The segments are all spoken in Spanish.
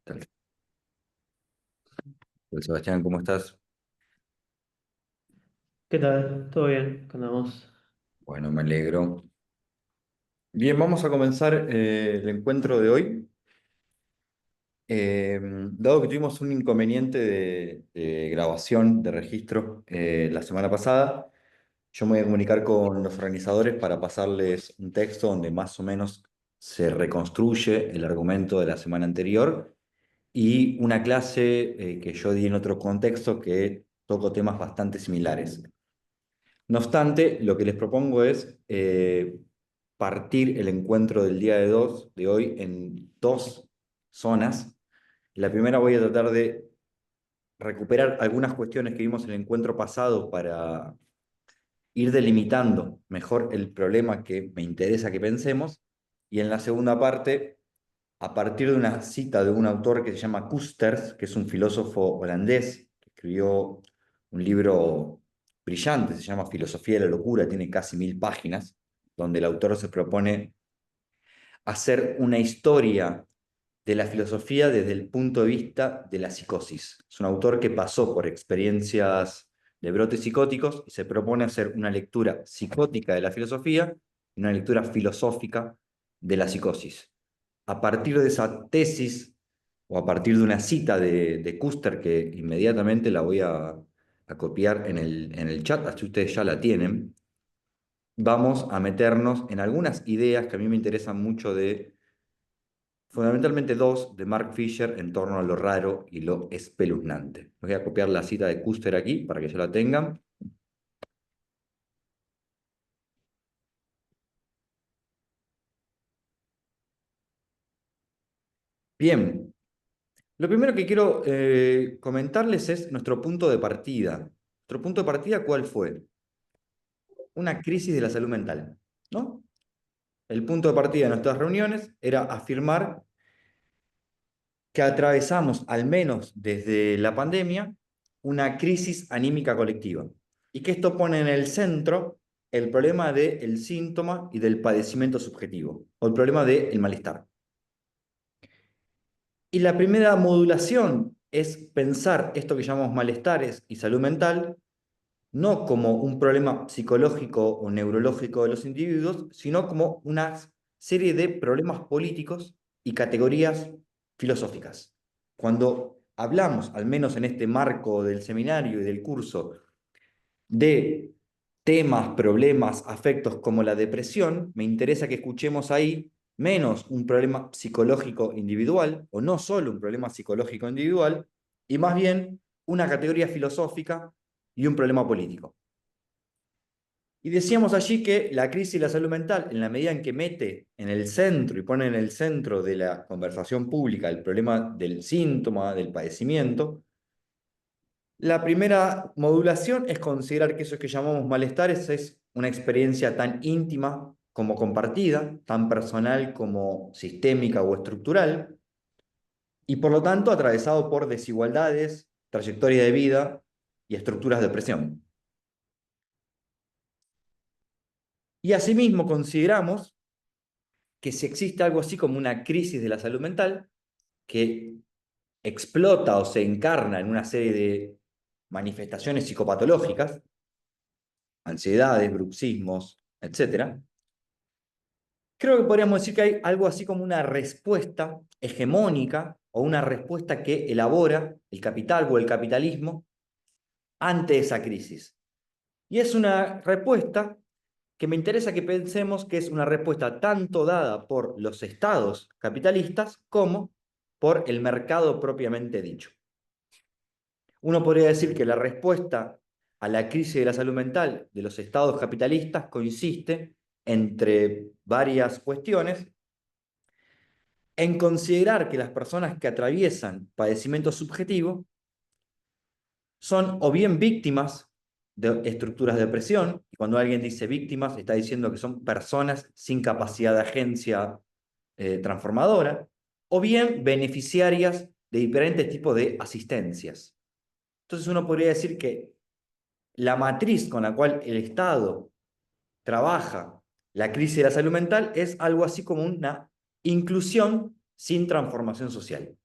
Tal. Hola, Sebastián, ¿cómo estás? ¿Qué tal? ¿Todo bien? ¿Cómo andamos? Bueno, me alegro. Bien, vamos a comenzar el encuentro de hoy. Dado que tuvimos un inconveniente de grabación, de registro la semana pasada, yo me voy a comunicar con los organizadores para pasarles un texto donde más o menos se reconstruye el argumento de la semana anterior y una clase que yo di en otro contexto que toco temas bastante similares. No obstante, lo que les propongo es partir el encuentro del día de hoy en dos zonas. La primera voy a tratar de recuperar algunas cuestiones que vimos en el encuentro pasado para ir delimitando mejor el problema que me interesa que pensemos. Y en la segunda parte, a partir de una cita de un autor que se llama Koesters, que es un filósofo holandés, que escribió un libro brillante, se llama Filosofía de la Locura, tiene casi 1000 páginas, donde el autor se propone hacer una historia de la filosofía desde el punto de vista de la psicosis. Es un autor que pasó por experiencias de brotes psicóticos y se propone hacer una lectura psicótica de la filosofía y una lectura filosófica de la psicosis. A partir de esa tesis o a partir de una cita de Kuster, que inmediatamente la voy a copiar en el chat, así ustedes ya la tienen, vamos a meternos en algunas ideas que a mí me interesan mucho de, fundamentalmente dos, de Mark Fisher en torno a lo raro y lo espeluznante. Voy a copiar la cita de Kuster aquí para que ya la tengan. Bien, lo primero que quiero comentarles es nuestro punto de partida. ¿Nuestro punto de partida cuál fue? Una crisis de la salud mental, ¿no? El punto de partida de nuestras reuniones era afirmar que atravesamos, al menos desde la pandemia, una crisis anímica colectiva y que esto pone en el centro el problema del síntoma y del padecimiento subjetivo, o el problema del malestar. Y la primera modulación es pensar esto que llamamos malestares y salud mental no como un problema psicológico o neurológico de los individuos, sino como una serie de problemas políticos y categorías filosóficas. Cuando hablamos, al menos en este marco del seminario y del curso, de temas, problemas, afectos como la depresión, me interesa que escuchemos ahí menos un problema psicológico individual, o no solo un problema psicológico individual, y más bien una categoría filosófica y un problema político. Y decíamos allí que la crisis de la salud mental, en la medida en que mete en el centro y pone en el centro de la conversación pública el problema del síntoma, del padecimiento, la primera modulación es considerar que eso que llamamos malestares es una experiencia tan íntima como compartida, tan personal como sistémica o estructural, y por lo tanto atravesado por desigualdades, trayectoria de vida y estructuras de opresión. Y asimismo consideramos que si existe algo así como una crisis de la salud mental, que explota o se encarna en una serie de manifestaciones psicopatológicas, ansiedades, bruxismos, etcétera, creo que podríamos decir que hay algo así como una respuesta hegemónica o una respuesta que elabora el capital o el capitalismo ante esa crisis. Y es una respuesta que me interesa que pensemos que es una respuesta tanto dada por los estados capitalistas como por el mercado propiamente dicho. Uno podría decir que la respuesta a la crisis de la salud mental de los estados capitalistas consiste, entre varias cuestiones, en considerar que las personas que atraviesan padecimiento subjetivo son o bien víctimas de estructuras de opresión, y cuando alguien dice víctimas está diciendo que son personas sin capacidad de agencia transformadora, o bien beneficiarias de diferentes tipos de asistencias. Entonces uno podría decir que la matriz con la cual el Estado trabaja la crisis de la salud mental es algo así como una inclusión sin transformación social.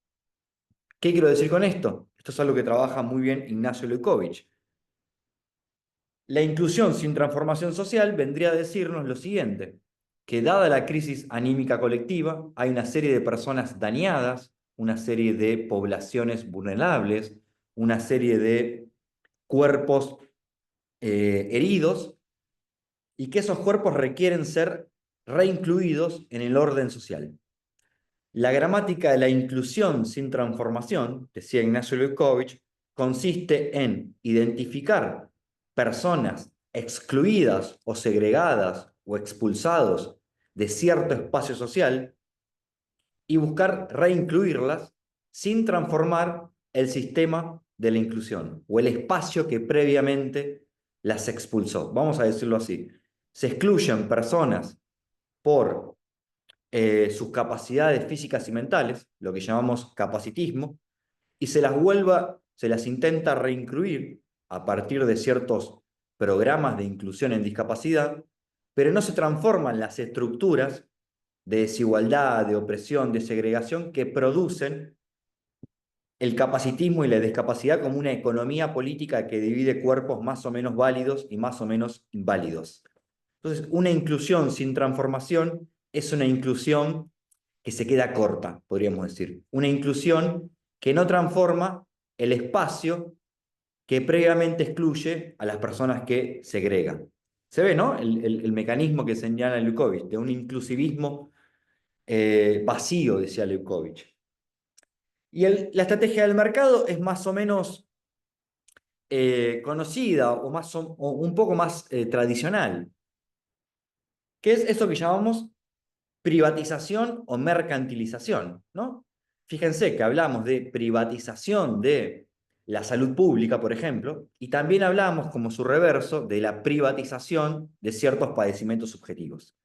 ¿Qué quiero decir con esto? Esto es algo que trabaja muy bien Ignacio Lukács. La inclusión sin transformación social vendría a decirnos lo siguiente, que dada la crisis anímica colectiva, hay una serie de personas dañadas, una serie de poblaciones vulnerables, una serie de cuerpos heridos, y que esos cuerpos requieren ser reincluidos en el orden social. La gramática de la inclusión sin transformación, decía Ignacio Lukács, consiste en identificar personas excluidas o segregadas o expulsados de cierto espacio social y buscar reincluirlas sin transformar el sistema de la inclusión o el espacio que previamente las expulsó. Vamos a decirlo así. Se excluyen personas por sus capacidades físicas y mentales, lo que llamamos capacitismo, y se las intenta reincluir a partir de ciertos programas de inclusión en discapacidad, pero no se transforman las estructuras de desigualdad, de opresión, de segregación que producen el capacitismo y la discapacidad como una economía política que divide cuerpos más o menos válidos y más o menos inválidos. Entonces, una inclusión sin transformación es una inclusión que se queda corta, podríamos decir. Una inclusión que no transforma el espacio que previamente excluye a las personas que segrega. Se ve, ¿no? El mecanismo que señala Lukács, de un inclusivismo vacío, decía Lukács. Y la estrategia del mercado es más o menos conocida o un poco más tradicional, que es eso que llamamos privatización o mercantilización, ¿no? Fíjense que hablamos de privatización de la salud pública, por ejemplo, y también hablamos, como su reverso, de la privatización de ciertos padecimientos subjetivos.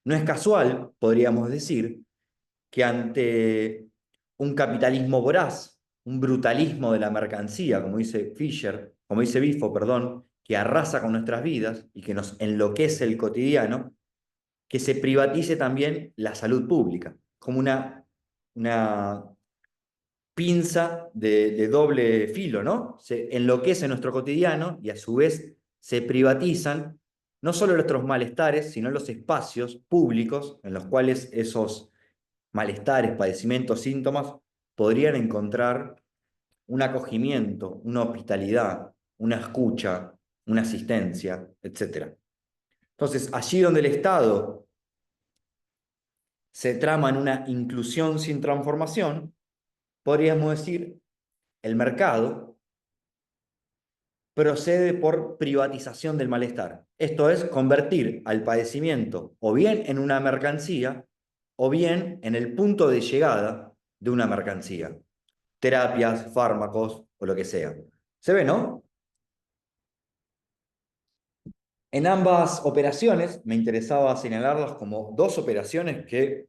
No es casual, podríamos decir, que ante un capitalismo voraz, un brutalismo de la mercancía, como dice Fisher, como dice Bifo, perdón, que arrasa con nuestras vidas y que nos enloquece el cotidiano, que se privatice también la salud pública, como una pinza de doble filo, ¿no? Se enloquece nuestro cotidiano y a su vez se privatizan no solo nuestros malestares, sino los espacios públicos en los cuales esos malestares, padecimientos, síntomas podrían encontrar un acogimiento, una hospitalidad, una escucha, una asistencia, etc. Entonces, allí donde el Estado se trama en una inclusión sin transformación, podríamos decir, el mercado procede por privatización del malestar. Esto es convertir al padecimiento o bien en una mercancía o bien en el punto de llegada de una mercancía. Terapias, fármacos o lo que sea. ¿Se ve, no? En ambas operaciones me interesaba señalarlas como dos operaciones que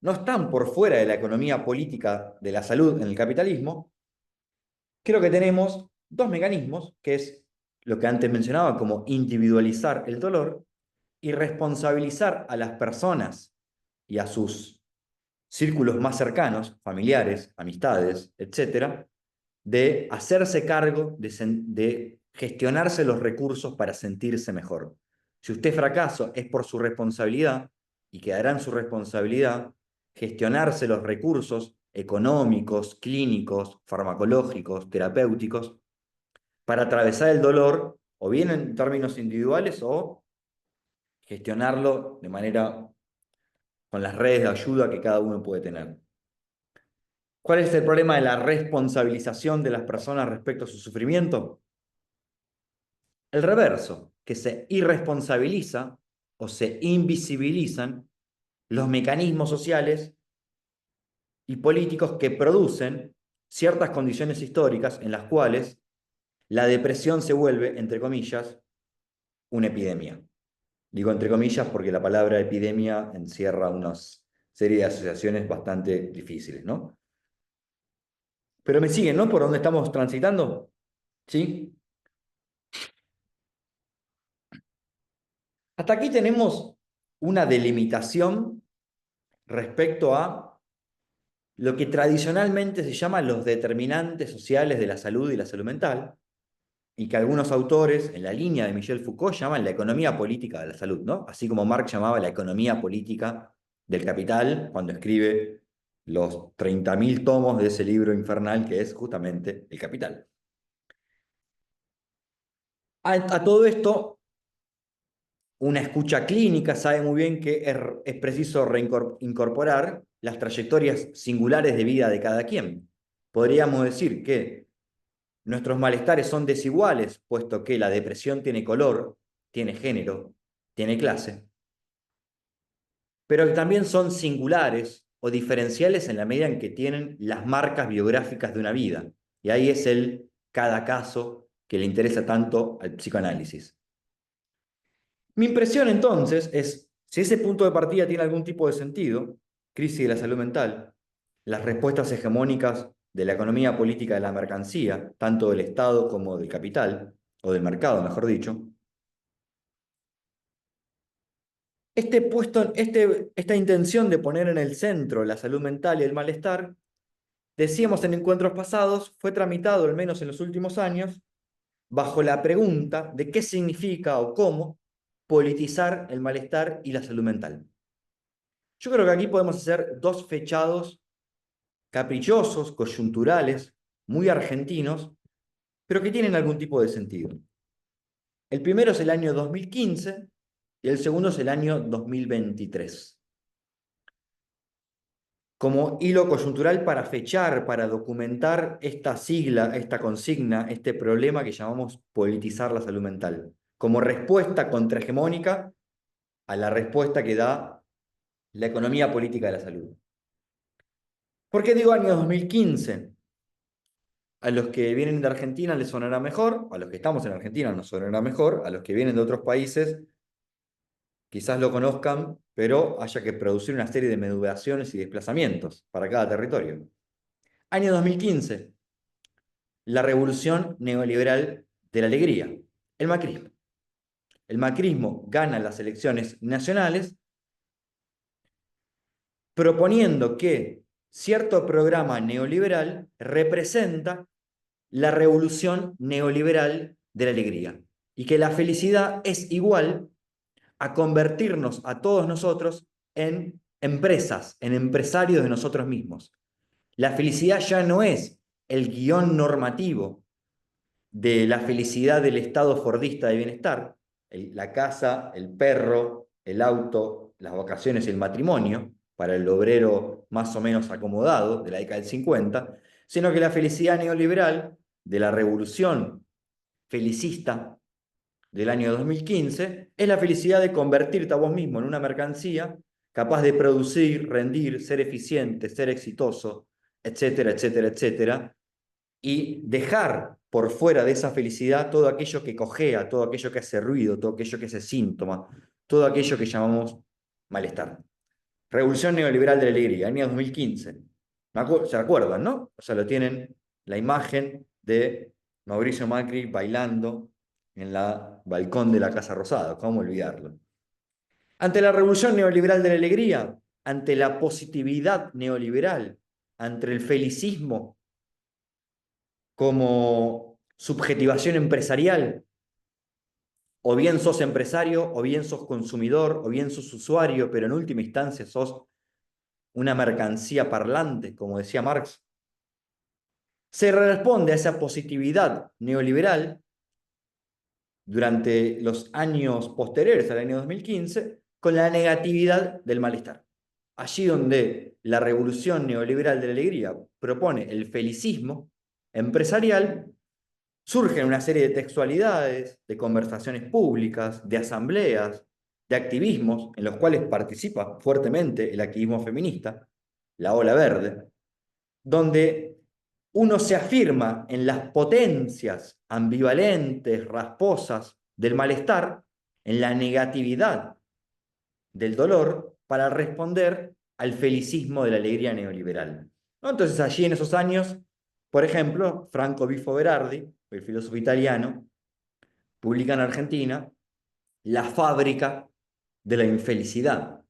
no están por fuera de la economía política de la salud en el capitalismo. Creo que tenemos dos mecanismos, que es lo que antes mencionaba como individualizar el dolor y responsabilizar a las personas y a sus círculos más cercanos, familiares, amistades, etcétera, de hacerse cargo de gestionarse los recursos para sentirse mejor. Si usted fracasa es por su responsabilidad y quedará en su responsabilidad gestionarse los recursos económicos, clínicos, farmacológicos, terapéuticos, para atravesar el dolor, o bien en términos individuales, o gestionarlo de manera con las redes de ayuda que cada uno puede tener. ¿Cuál es el problema de la responsabilización de las personas respecto a su sufrimiento? El reverso, que se irresponsabiliza o se invisibilizan los mecanismos sociales y políticos que producen ciertas condiciones históricas en las cuales la depresión se vuelve, entre comillas, una epidemia. Digo entre comillas porque la palabra epidemia encierra una serie de asociaciones bastante difíciles, ¿no? Pero me siguen, ¿no? Por dónde estamos transitando, ¿sí? Hasta aquí tenemos una delimitación respecto a lo que tradicionalmente se llama los determinantes sociales de la salud y la salud mental, y que algunos autores, en la línea de Michel Foucault, llaman la economía política de la salud, ¿no? Así como Marx llamaba la economía política del capital cuando escribe los 30.000 tomos de ese libro infernal que es justamente El Capital. A todo esto, una escucha clínica sabe muy bien que es preciso incorporar las trayectorias singulares de vida de cada quien. Podríamos decir que nuestros malestares son desiguales, puesto que la depresión tiene color, tiene género, tiene clase, pero que también son singulares o diferenciales en la medida en que tienen las marcas biográficas de una vida. Y ahí es el cada caso que le interesa tanto al psicoanálisis. Mi impresión entonces es, si ese punto de partida tiene algún tipo de sentido, crisis de la salud mental, las respuestas hegemónicas de la economía política de la mercancía, tanto del Estado como del capital, o del mercado, mejor dicho, esta intención de poner en el centro la salud mental y el malestar, decíamos en encuentros pasados, fue tramitado, al menos en los últimos años, bajo la pregunta de qué significa o cómo politizar el malestar y la salud mental. Yo creo que aquí podemos hacer dos fechados caprichosos, coyunturales, muy argentinos, pero que tienen algún tipo de sentido. El primero es el año 2015 y el segundo es el año 2023. Como hilo coyuntural para fechar, para documentar esta sigla, esta consigna, este problema que llamamos politizar la salud mental, como respuesta contrahegemónica a la respuesta que da la economía política de la salud. ¿Por qué digo año 2015? A los que vienen de Argentina les sonará mejor, a los que estamos en Argentina nos sonará mejor, a los que vienen de otros países quizás lo conozcan, pero haya que producir una serie de modulaciones y desplazamientos para cada territorio. Año 2015, la revolución neoliberal de la alegría, el macrismo. El macrismo gana las elecciones nacionales proponiendo que cierto programa neoliberal representa la revolución neoliberal de la alegría y que la felicidad es igual a convertirnos a todos nosotros en empresas, en empresarios de nosotros mismos. La felicidad ya no es el guión normativo de la felicidad del estado fordista de bienestar, la casa, el perro, el auto, las vacaciones y el matrimonio, para el obrero más o menos acomodado de la década del 50, sino que la felicidad neoliberal de la revolución felicista del año 2015 es la felicidad de convertirte a vos mismo en una mercancía capaz de producir, rendir, ser eficiente, ser exitoso, etcétera, etcétera, etcétera, y dejar por fuera de esa felicidad todo aquello que cojea, todo aquello que hace ruido, todo aquello que hace síntoma, todo aquello que llamamos malestar. Revolución neoliberal de la alegría, año 2015. ¿Se acuerdan, no? O sea, lo tienen la imagen de Mauricio Macri bailando en la balcón de la Casa Rosada, ¿cómo olvidarlo? Ante la revolución neoliberal de la alegría, ante la positividad neoliberal, ante el felicismo como subjetivación empresarial, o bien sos empresario, o bien sos consumidor, o bien sos usuario, pero en última instancia sos una mercancía parlante, como decía Marx, se responde a esa positividad neoliberal durante los años posteriores al año 2015 con la negatividad del malestar. Allí donde la revolución neoliberal de la alegría propone el felicismo empresarial, surgen una serie de textualidades, de conversaciones públicas, de asambleas, de activismos en los cuales participa fuertemente el activismo feminista, la ola verde, donde uno se afirma en las potencias ambivalentes, rasposas del malestar, en la negatividad del dolor, para responder al felicismo de la alegría neoliberal. ¿No? Entonces allí en esos años, por ejemplo, Franco Bifo Berardi, el filósofo italiano, publica en Argentina La fábrica de la infelicidad.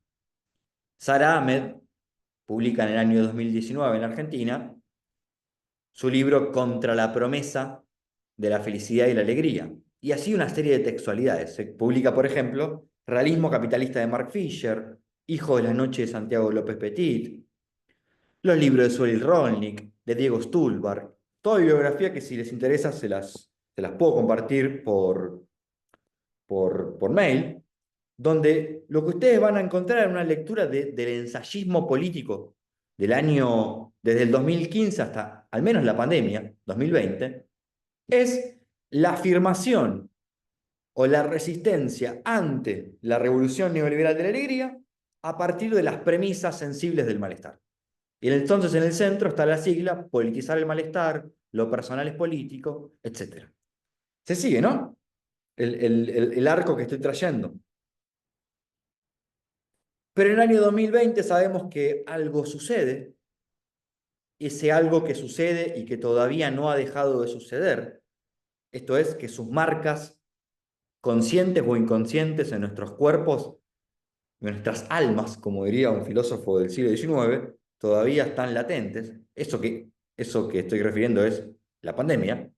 Sara Ahmed publica en el año 2019 en Argentina su libro Contra la promesa de la felicidad y la alegría. Y así una serie de textualidades. Se publica, por ejemplo, Realismo capitalista de Mark Fisher, Hijo de la noche de Santiago López Petit, los libros de Suel Rolnik, de Diego Stulbar, toda bibliografía que si les interesa se las puedo compartir por mail, donde lo que ustedes van a encontrar es una lectura del ensayismo político del año, desde el 2015 hasta al menos la pandemia, 2020, es la afirmación o la resistencia ante la revolución neoliberal de la alegría a partir de las premisas sensibles del malestar. Y entonces en el centro está la sigla politizar el malestar, lo personal es político, etc. Se sigue, ¿no? El arco que estoy trayendo. Pero en el año 2020 sabemos que algo sucede, ese algo que sucede y que todavía no ha dejado de suceder. Esto es que sus marcas, conscientes o inconscientes en nuestros cuerpos, en nuestras almas, como diría un filósofo del siglo XIX, todavía están latentes. Eso que estoy refiriendo es la pandemia.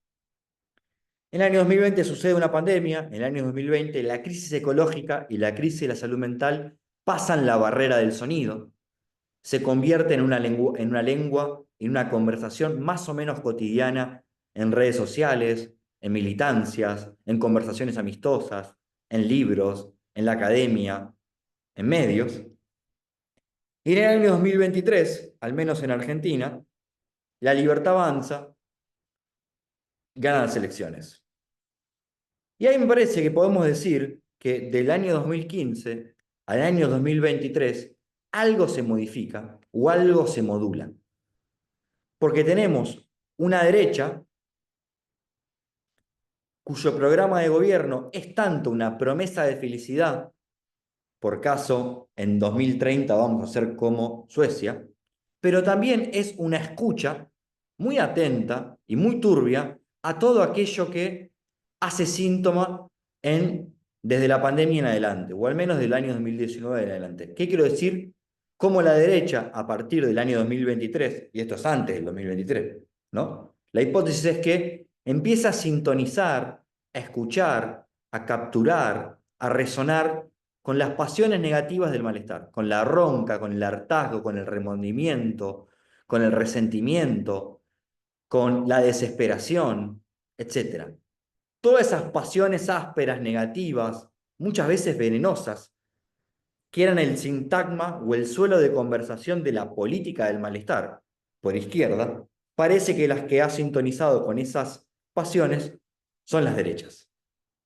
En el año 2020 sucede una pandemia, en el año 2020 la crisis ecológica y la crisis de la salud mental pasan la barrera del sonido, se convierte en una conversación más o menos cotidiana en redes sociales, en militancias, en conversaciones amistosas, en libros, en la academia, en medios. Y en el año 2023, al menos en Argentina, la libertad avanza, gana las elecciones. Y ahí me parece que podemos decir que del año 2015 al año 2023 algo se modifica o algo se modula. Porque tenemos una derecha cuyo programa de gobierno es tanto una promesa de felicidad, por caso en 2030 vamos a ser como Suecia, pero también es una escucha muy atenta y muy turbia a todo aquello que hace síntoma desde la pandemia en adelante, o al menos del año 2019 en adelante. ¿Qué quiero decir? Cómo la derecha, a partir del año 2023, y esto es antes del 2023, ¿no? La hipótesis es que empieza a sintonizar, a escuchar, a capturar, a resonar con las pasiones negativas del malestar, con la ronca, con el hartazgo, con el remordimiento, con el resentimiento, con la desesperación, etc. Todas esas pasiones ásperas, negativas, muchas veces venenosas, que eran el sintagma o el suelo de conversación de la política del malestar por izquierda, parece que las que ha sintonizado con esas pasiones son las derechas.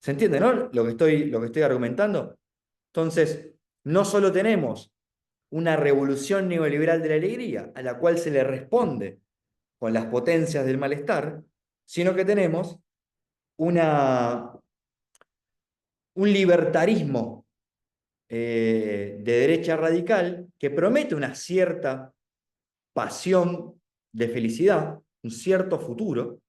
¿Se entiende, no? Lo que estoy argumentando. Entonces, no solo tenemos una revolución neoliberal de la alegría, a la cual se le responde con las potencias del malestar, sino que tenemos una, un libertarismo de derecha radical que promete una cierta pasión de felicidad, un cierto futuro.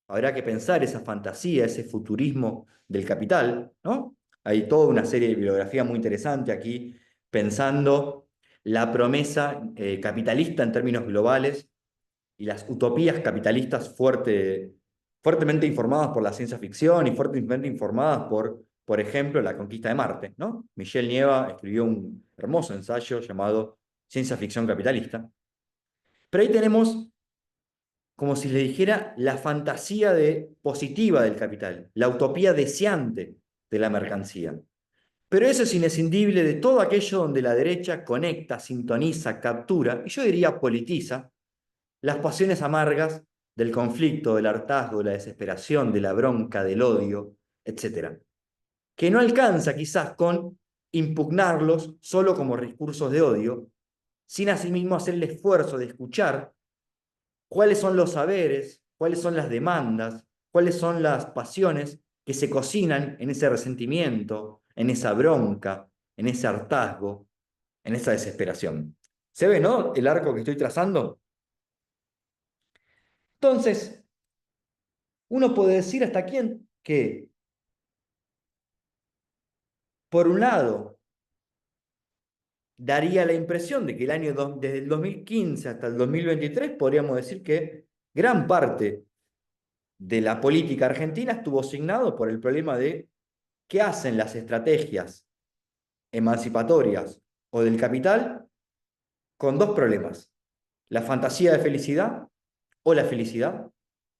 Habrá que pensar esa fantasía, ese futurismo del capital, ¿no? Hay toda una serie de bibliografía muy interesante aquí, pensando la promesa capitalista en términos globales y las utopías capitalistas fuertemente informadas por la ciencia ficción y fuertemente informadas por ejemplo, la conquista de Marte, ¿no? Michel Nieva escribió un hermoso ensayo llamado Ciencia ficción capitalista. Pero ahí tenemos, como si le dijera, la fantasía positiva del capital, la utopía deseante de la mercancía. Pero eso es inescindible de todo aquello donde la derecha conecta, sintoniza, captura, y yo diría politiza, las pasiones amargas del conflicto, del hartazgo, de la desesperación, de la bronca, del odio, etcétera, que no alcanza quizás con impugnarlos solo como recursos de odio, sin asimismo hacer el esfuerzo de escuchar cuáles son los saberes, cuáles son las demandas, cuáles son las pasiones que se cocinan en ese resentimiento, en esa bronca, en ese hartazgo, en esa desesperación. ¿Se ve, no? El arco que estoy trazando. Entonces, uno puede decir hasta aquí que, por un lado, daría la impresión de que desde el 2015 hasta el 2023 podríamos decir que gran parte de la política argentina estuvo signado por el problema de qué hacen las estrategias emancipatorias o del capital con dos problemas: la fantasía de felicidad o la felicidad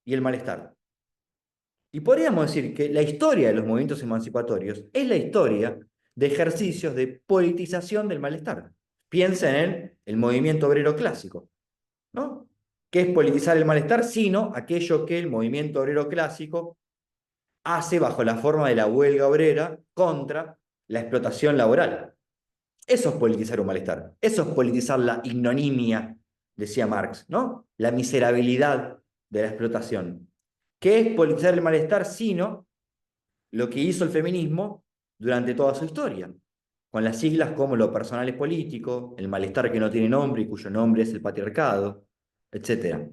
y el malestar. Y podríamos decir que la historia de los movimientos emancipatorios es la historia de ejercicios de politización del malestar. Piensa en el movimiento obrero clásico, ¿no? ¿Qué es politizar el malestar? Sino aquello que el movimiento obrero clásico hace bajo la forma de la huelga obrera contra la explotación laboral. Eso es politizar un malestar. Eso es politizar la ignominia, decía Marx, ¿no? La miserabilidad de la explotación. ¿Qué es politizar el malestar? Sino lo que hizo el feminismo durante toda su historia, con las siglas como lo personal es político, el malestar que no tiene nombre y cuyo nombre es el patriarcado, etc.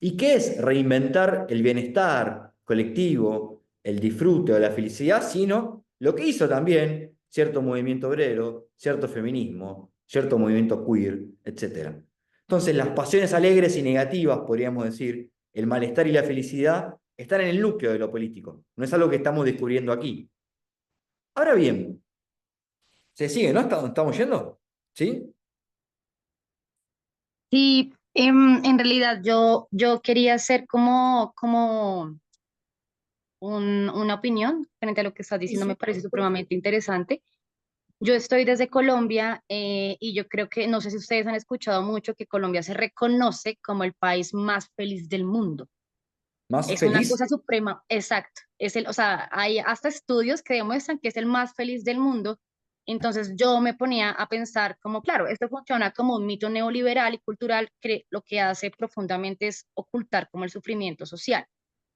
¿Y qué es reinventar el bienestar colectivo, el disfrute o la felicidad, sino lo que hizo también cierto movimiento obrero, cierto feminismo, cierto movimiento queer, etcétera? Entonces, las pasiones alegres y negativas, podríamos decir, el malestar y la felicidad, están en el núcleo de lo político. No es algo que estamos descubriendo aquí. Ahora bien, se sigue, ¿no? ¿Estamos yendo? ¿Sí? Sí, en realidad yo quería hacer como una opinión frente a lo que estás Sí, diciendo, me sí, por parece supuesto. supremamente interesante. Yo estoy desde Colombia y yo creo que, no sé si ustedes han escuchado mucho, que Colombia se reconoce como el país más feliz del mundo. ¿Más Es una feliz? cosa suprema, exacto. O sea, hay hasta estudios que demuestran que es el más feliz del mundo. Entonces yo me ponía a pensar como, claro, esto funciona como un mito neoliberal y cultural que lo que hace profundamente es ocultar como el sufrimiento social.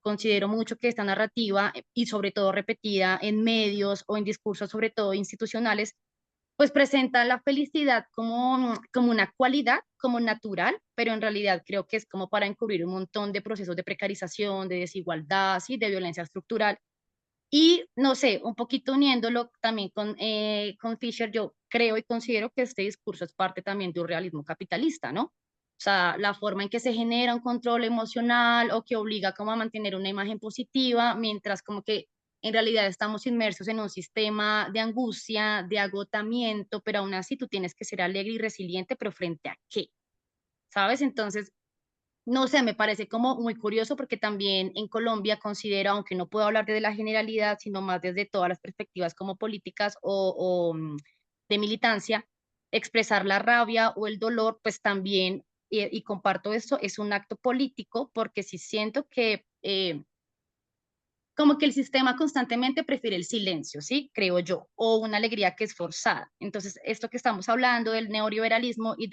Considero mucho que esta narrativa y sobre todo repetida en medios o en discursos sobre todo institucionales pues presenta la felicidad como una cualidad, como natural, pero en realidad creo que es como para encubrir un montón de procesos de precarización, de desigualdad, ¿sí? De violencia estructural. Y no sé, un poquito uniéndolo también con Fisher, yo creo y considero que este discurso es parte también de un realismo capitalista, ¿no? O sea, la forma en que se genera un control emocional o que obliga como a mantener una imagen positiva, mientras como que en realidad estamos inmersos en un sistema de angustia, de agotamiento, pero aún así tú tienes que ser alegre y resiliente, pero ¿frente a qué? ¿Sabes? Entonces, no sé, me parece como muy curioso porque también en Colombia considero, aunque no puedo hablar desde la generalidad, sino más desde todas las perspectivas como políticas o de militancia, expresar la rabia o el dolor, pues también, y comparto esto, es un acto político porque sí siento que como que el sistema constantemente prefiere el silencio, ¿sí? Creo yo, o una alegría que es forzada. Entonces, esto que estamos hablando del neoliberalismo y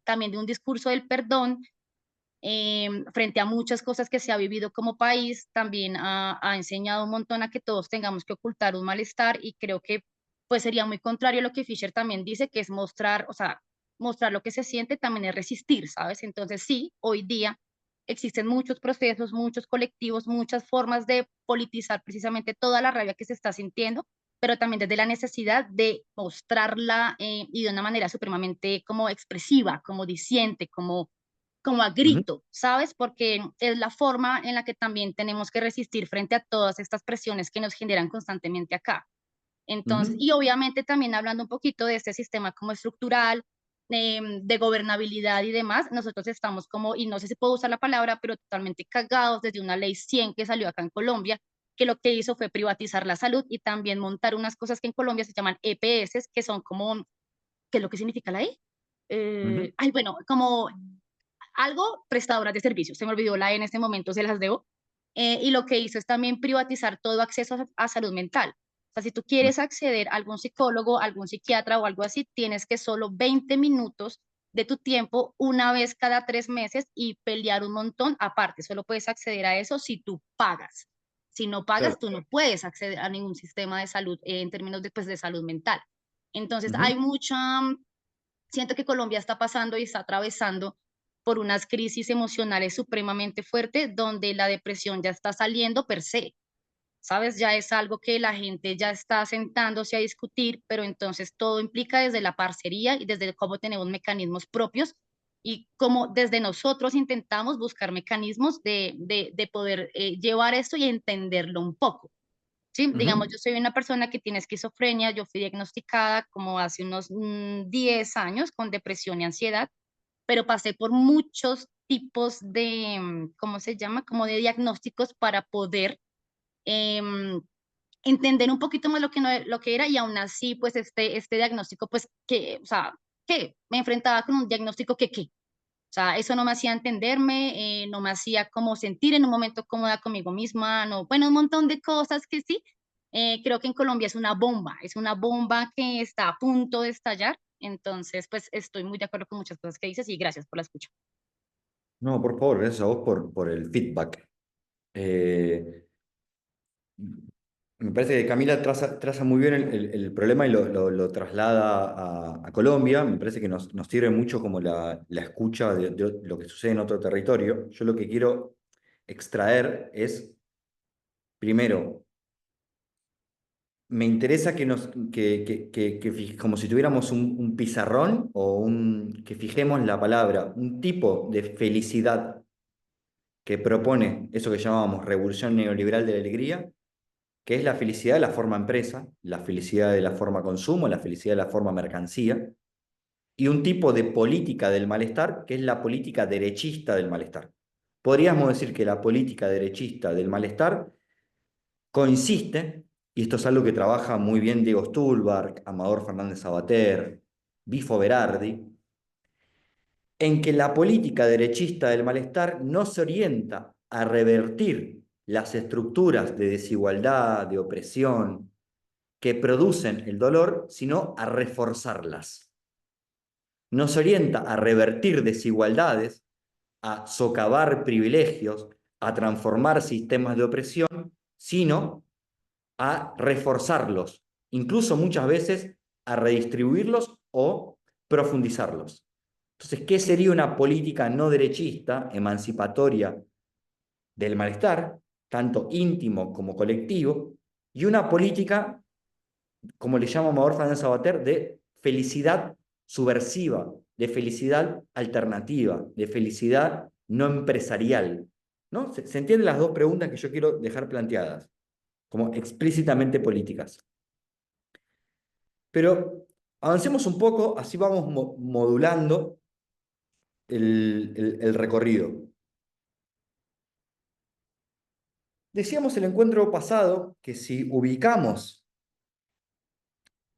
también de un discurso del perdón, frente a muchas cosas que se ha vivido como país, también ha enseñado un montón a que todos tengamos que ocultar un malestar y creo que pues sería muy contrario a lo que Fisher también dice, que es mostrar, o sea, mostrar lo que se siente también es resistir, ¿sabes? Entonces sí, hoy día existen muchos procesos, muchos colectivos, muchas formas de politizar precisamente toda la rabia que se está sintiendo, pero también desde la necesidad de mostrarla y de una manera supremamente como expresiva, como diciente, como a Ujú, grito, ¿sabes? Porque es la forma en la que también tenemos que resistir frente a todas estas presiones que nos generan constantemente acá. Entonces, ujú, y obviamente también hablando un poquito de este sistema como estructural, de gobernabilidad y demás, nosotros estamos como, y no sé si puedo usar la palabra, pero totalmente cagados desde una ley 100 que salió acá en Colombia, que lo que hizo fue privatizar la salud y también montar unas cosas que en Colombia se llaman EPS, que son como, ¿qué es lo que significa la E? ujú. Ay, bueno, como algo prestadoras de servicios, se me olvidó la E en este momento, se las debo, y lo que hizo es también privatizar todo acceso a salud mental. O sea, si tú quieres acceder a algún psicólogo, algún psiquiatra o algo así, tienes que solo 20 minutos de tu tiempo una vez cada 3 meses y pelear un montón aparte. Solo puedes acceder a eso si tú pagas. Si no pagas, Claro. tú no puedes acceder a ningún sistema de salud en términos de, pues, de salud mental. Entonces, hay Ujú, siento que Colombia está pasando y está atravesando por unas crisis emocionales supremamente fuertes donde la depresión ya está saliendo per se, ¿sabes? Ya es algo que la gente ya está sentándose a discutir, pero entonces todo implica desde la parcería y desde cómo tenemos mecanismos propios y cómo desde nosotros intentamos buscar mecanismos de poder llevar esto y entenderlo un poco. Sí, digamos, Ujú. yo soy una persona que tiene esquizofrenia, yo fui diagnosticada como hace unos 10 años con depresión y ansiedad, pero pasé por muchos tipos de, ¿cómo se llama? Como de diagnósticos para poder em, entender un poquito más lo que era y aún así, pues este diagnóstico, pues que, o sea, que me enfrentaba con un diagnóstico que, o sea, eso no me hacía entenderme, no me hacía como sentir en un momento cómoda conmigo misma, no, bueno, un montón de cosas que sí. Creo que en Colombia es una bomba que está a punto de estallar. Entonces, pues estoy muy de acuerdo con muchas cosas que dices y gracias por la escucha. No, por favor, gracias a vos por el feedback. Eh, Me parece que Camila traza muy bien el problema y lo traslada a Colombia. Me parece que nos sirve mucho como la escucha de lo que sucede en otro territorio. Yo lo que quiero extraer es, primero, me interesa como si tuviéramos un pizarrón que fijemos la palabra, un tipo de felicidad que propone eso que llamábamos revolución neoliberal de la alegría, que es la felicidad de la forma empresa, la felicidad de la forma consumo, la felicidad de la forma mercancía, y un tipo de política del malestar, que es la política derechista del malestar. Podríamos decir que la política derechista del malestar consiste, y esto es algo que trabaja muy bien Diego Stulbarg, Amador Fernández Sabater, Bifo Berardi, en que la política derechista del malestar no se orienta a revertir las estructuras de desigualdad, de opresión, que producen el dolor, sino a reforzarlas. No se orienta a revertir desigualdades, a socavar privilegios, a transformar sistemas de opresión, sino a reforzarlos, incluso muchas veces a redistribuirlos o profundizarlos. Entonces, ¿qué sería una política no derechista, emancipatoria del malestar, tanto íntimo como colectivo, y una política, como le llama Amador Fernández Sabater, de felicidad subversiva, de felicidad alternativa, de felicidad no empresarial? ¿No? ¿Se entienden las dos preguntas que yo quiero dejar planteadas, como explícitamente políticas? Pero avancemos un poco, así vamos modulando el recorrido. Decíamos el encuentro pasado que si ubicamos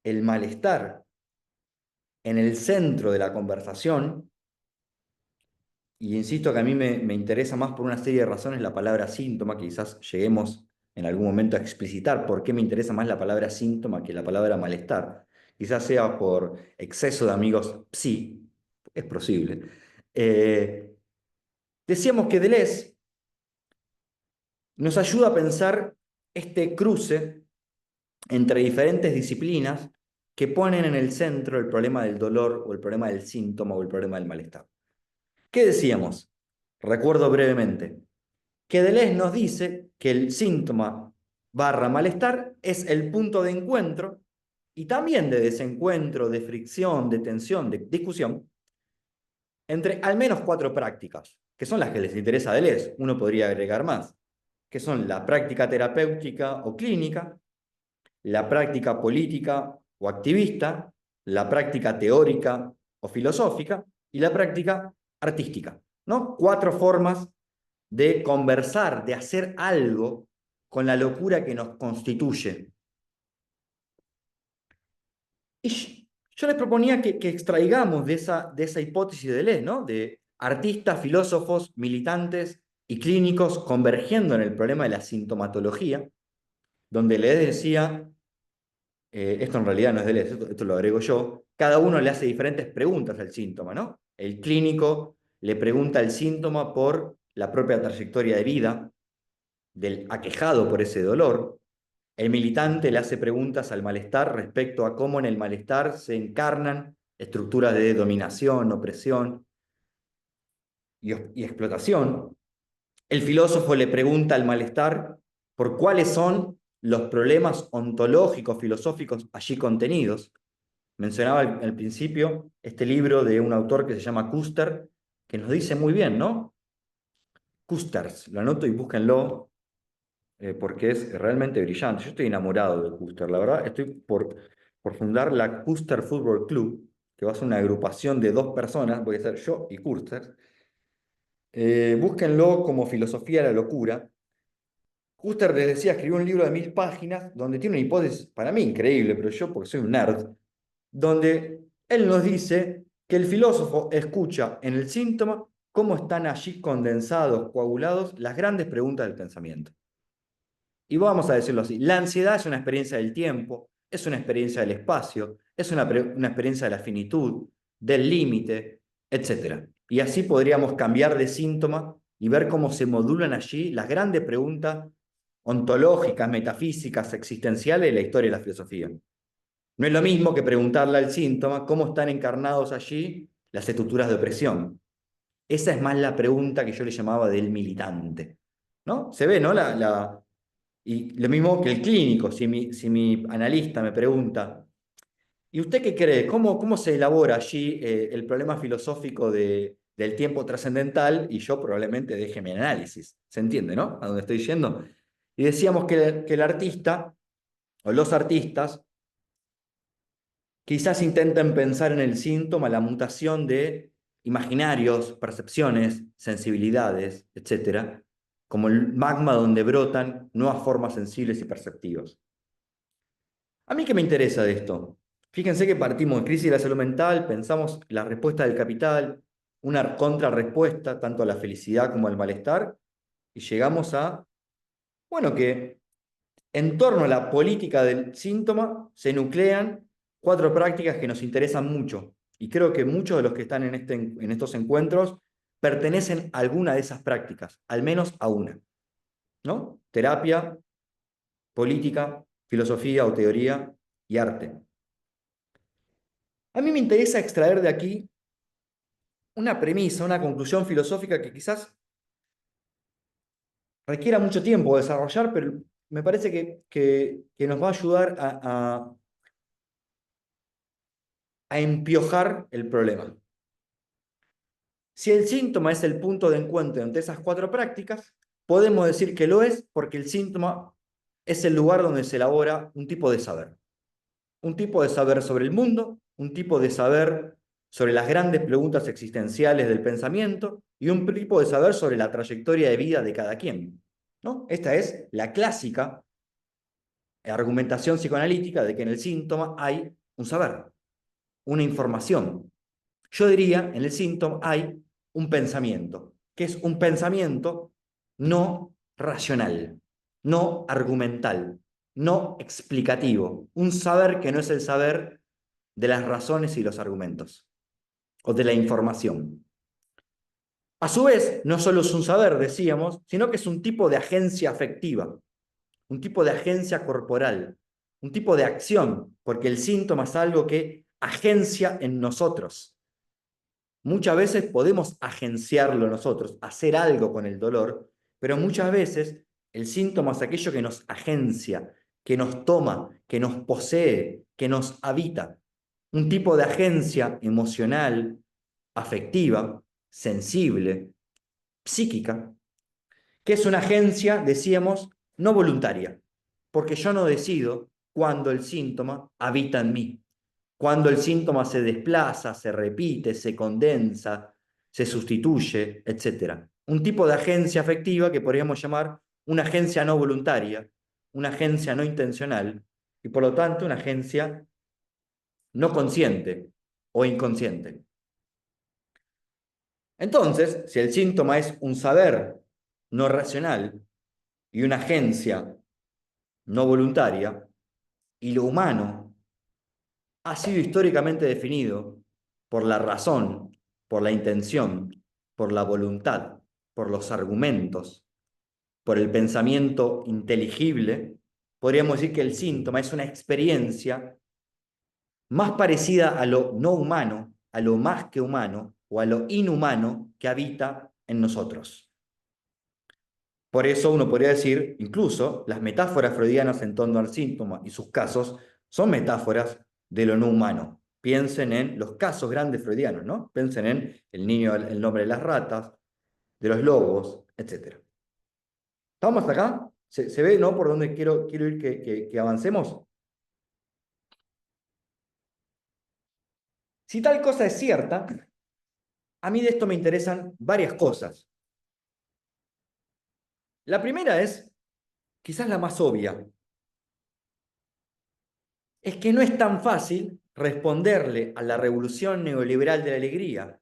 el malestar en el centro de la conversación, y insisto que a mí me interesa más por una serie de razones la palabra síntoma, que quizás lleguemos en algún momento a explicitar por qué me interesa más la palabra síntoma que la palabra malestar. Quizás sea por exceso de amigos psi, es posible. Eh, Decíamos que Deleuze nos ayuda a pensar este cruce entre diferentes disciplinas que ponen en el centro el problema del dolor o el problema del síntoma o el problema del malestar. ¿Qué decíamos? Recuerdo brevemente que Deleuze nos dice que el síntoma barra malestar es el punto de encuentro y también de desencuentro, de fricción, de tensión, de discusión entre al menos 4 prácticas, que son las que les interesa a Deleuze. Uno podría agregar más, que son la práctica terapéutica o clínica, la práctica política o activista, la práctica teórica o filosófica y la práctica artística, ¿no? 4 formas de conversar, de hacer algo con la locura que nos constituye. Y yo les proponía que extraigamos de esa hipótesis de Deleuze, ¿no? De artistas, filósofos, militantes y clínicos convergiendo en el problema de la sintomatología, donde Deleuze decía, esto en realidad no es Deleuze, esto lo agrego yo, cada uno le hace diferentes preguntas al síntoma, ¿no? El clínico le pregunta al síntoma por la propia trayectoria de vida del aquejado por ese dolor. El militante le hace preguntas al malestar respecto a cómo en el malestar se encarnan estructuras de dominación, opresión y explotación. El filósofo le pregunta al malestar por cuáles son los problemas ontológicos, filosóficos allí contenidos. Mencionaba al principio este libro de un autor que se llama Kuster, que nos dice muy bien, ¿no? Kusters, lo anoto y búsquenlo, porque es realmente brillante. Yo estoy enamorado de Kuster, la verdad. Estoy por fundar la Kuster Football Club, que va a ser una agrupación de 2 personas, voy a ser yo y Kuster. Búsquenlo como Filosofía de la Locura. Kuster, les decía, escribió un libro de 1000 páginas donde tiene una hipótesis, para mí increíble, pero yo porque soy un nerd, donde él nos dice que el filósofo escucha en el síntoma cómo están allí condensados, coagulados, las grandes preguntas del pensamiento. Y vamos a decirlo así, la ansiedad es una experiencia del tiempo, es una experiencia del espacio, es una experiencia de la finitud, del límite, etc. Y así podríamos cambiar de síntoma y ver cómo se modulan allí las grandes preguntas ontológicas, metafísicas, existenciales de la historia de la filosofía. No es lo mismo que preguntarle al síntoma cómo están encarnados allí las estructuras de opresión. Esa es más la pregunta que yo le llamaba del militante. ¿No? Se ve, ¿no? Y lo mismo que el clínico, si mi analista me pregunta, ¿y usted qué cree? ¿Cómo se elabora allí el problema filosófico del tiempo trascendental? Y yo probablemente deje mi análisis. ¿Se entiende, no? A dónde estoy yendo. Y decíamos que el artista, o los artistas, quizás intenten pensar en el síntoma, la mutación de imaginarios, percepciones, sensibilidades, etcétera, como el magma donde brotan nuevas formas sensibles y perceptivas. ¿A mí qué me interesa de esto? Fíjense que partimos de crisis de la salud mental, pensamos la respuesta del capital, una contrarrespuesta tanto a la felicidad como al malestar, y llegamos a, bueno, que en torno a la política del síntoma se nuclean 4 prácticas que nos interesan mucho. Y creo que muchos de los que están en estos encuentros pertenecen a alguna de esas prácticas, al menos a una. ¿No? Terapia, política, filosofía o teoría y arte. A mí me interesa extraer de aquí una premisa, una conclusión filosófica que quizás requiera mucho tiempo desarrollar, pero me parece que nos va a ayudar a empiojar el problema. Si el síntoma es el punto de encuentro entre esas 4 prácticas, podemos decir que lo es porque el síntoma es el lugar donde se elabora un tipo de saber. Un tipo de saber sobre el mundo, un tipo de saber sobre las grandes preguntas existenciales del pensamiento y un tipo de saber sobre la trayectoria de vida de cada quien, ¿no? Esta es la clásica argumentación psicoanalítica de que en el síntoma hay un saber, una información. Yo diría, en el síntoma hay un pensamiento, que es un pensamiento no racional, no argumental, no explicativo, un saber que no es el saber de las razones y los argumentos, o de la información. A su vez, no solo es un saber, decíamos, sino que es un tipo de agencia afectiva, un tipo de agencia corporal, un tipo de acción, porque el síntoma es algo que agencia en nosotros. Muchas veces podemos agenciarlo nosotros, hacer algo con el dolor, pero muchas veces el síntoma es aquello que nos agencia, que nos toma, que nos posee, que nos habita. Un tipo de agencia emocional, afectiva, sensible, psíquica, que es una agencia, decíamos, no voluntaria, porque yo no decido cuándo el síntoma habita en mí, cuando el síntoma se desplaza, se repite, se condensa, se sustituye, etc. Un tipo de agencia afectiva que podríamos llamar una agencia no voluntaria, una agencia no intencional y por lo tanto una agencia no consciente o inconsciente. Entonces, si el síntoma es un saber no racional y una agencia no voluntaria, y lo humano ha sido históricamente definido por la razón, por la intención, por la voluntad, por los argumentos, por el pensamiento inteligible, podríamos decir que el síntoma es una experiencia más parecida a lo no humano, a lo más que humano o a lo inhumano que habita en nosotros. Por eso uno podría decir, incluso, las metáforas freudianas en torno al síntoma y sus casos son metáforas de lo no humano. Piensen en los casos grandes freudianos, ¿no? Piensen en el niño, el nombre de las ratas, de los lobos, etc. ¿Estamos hasta acá? ¿Se ve, no? Por dónde quiero ir que avancemos. Si tal cosa es cierta, a mí de esto me interesan varias cosas. La primera es, quizás la más obvia, es que no es tan fácil responderle a la revolución neoliberal de la alegría,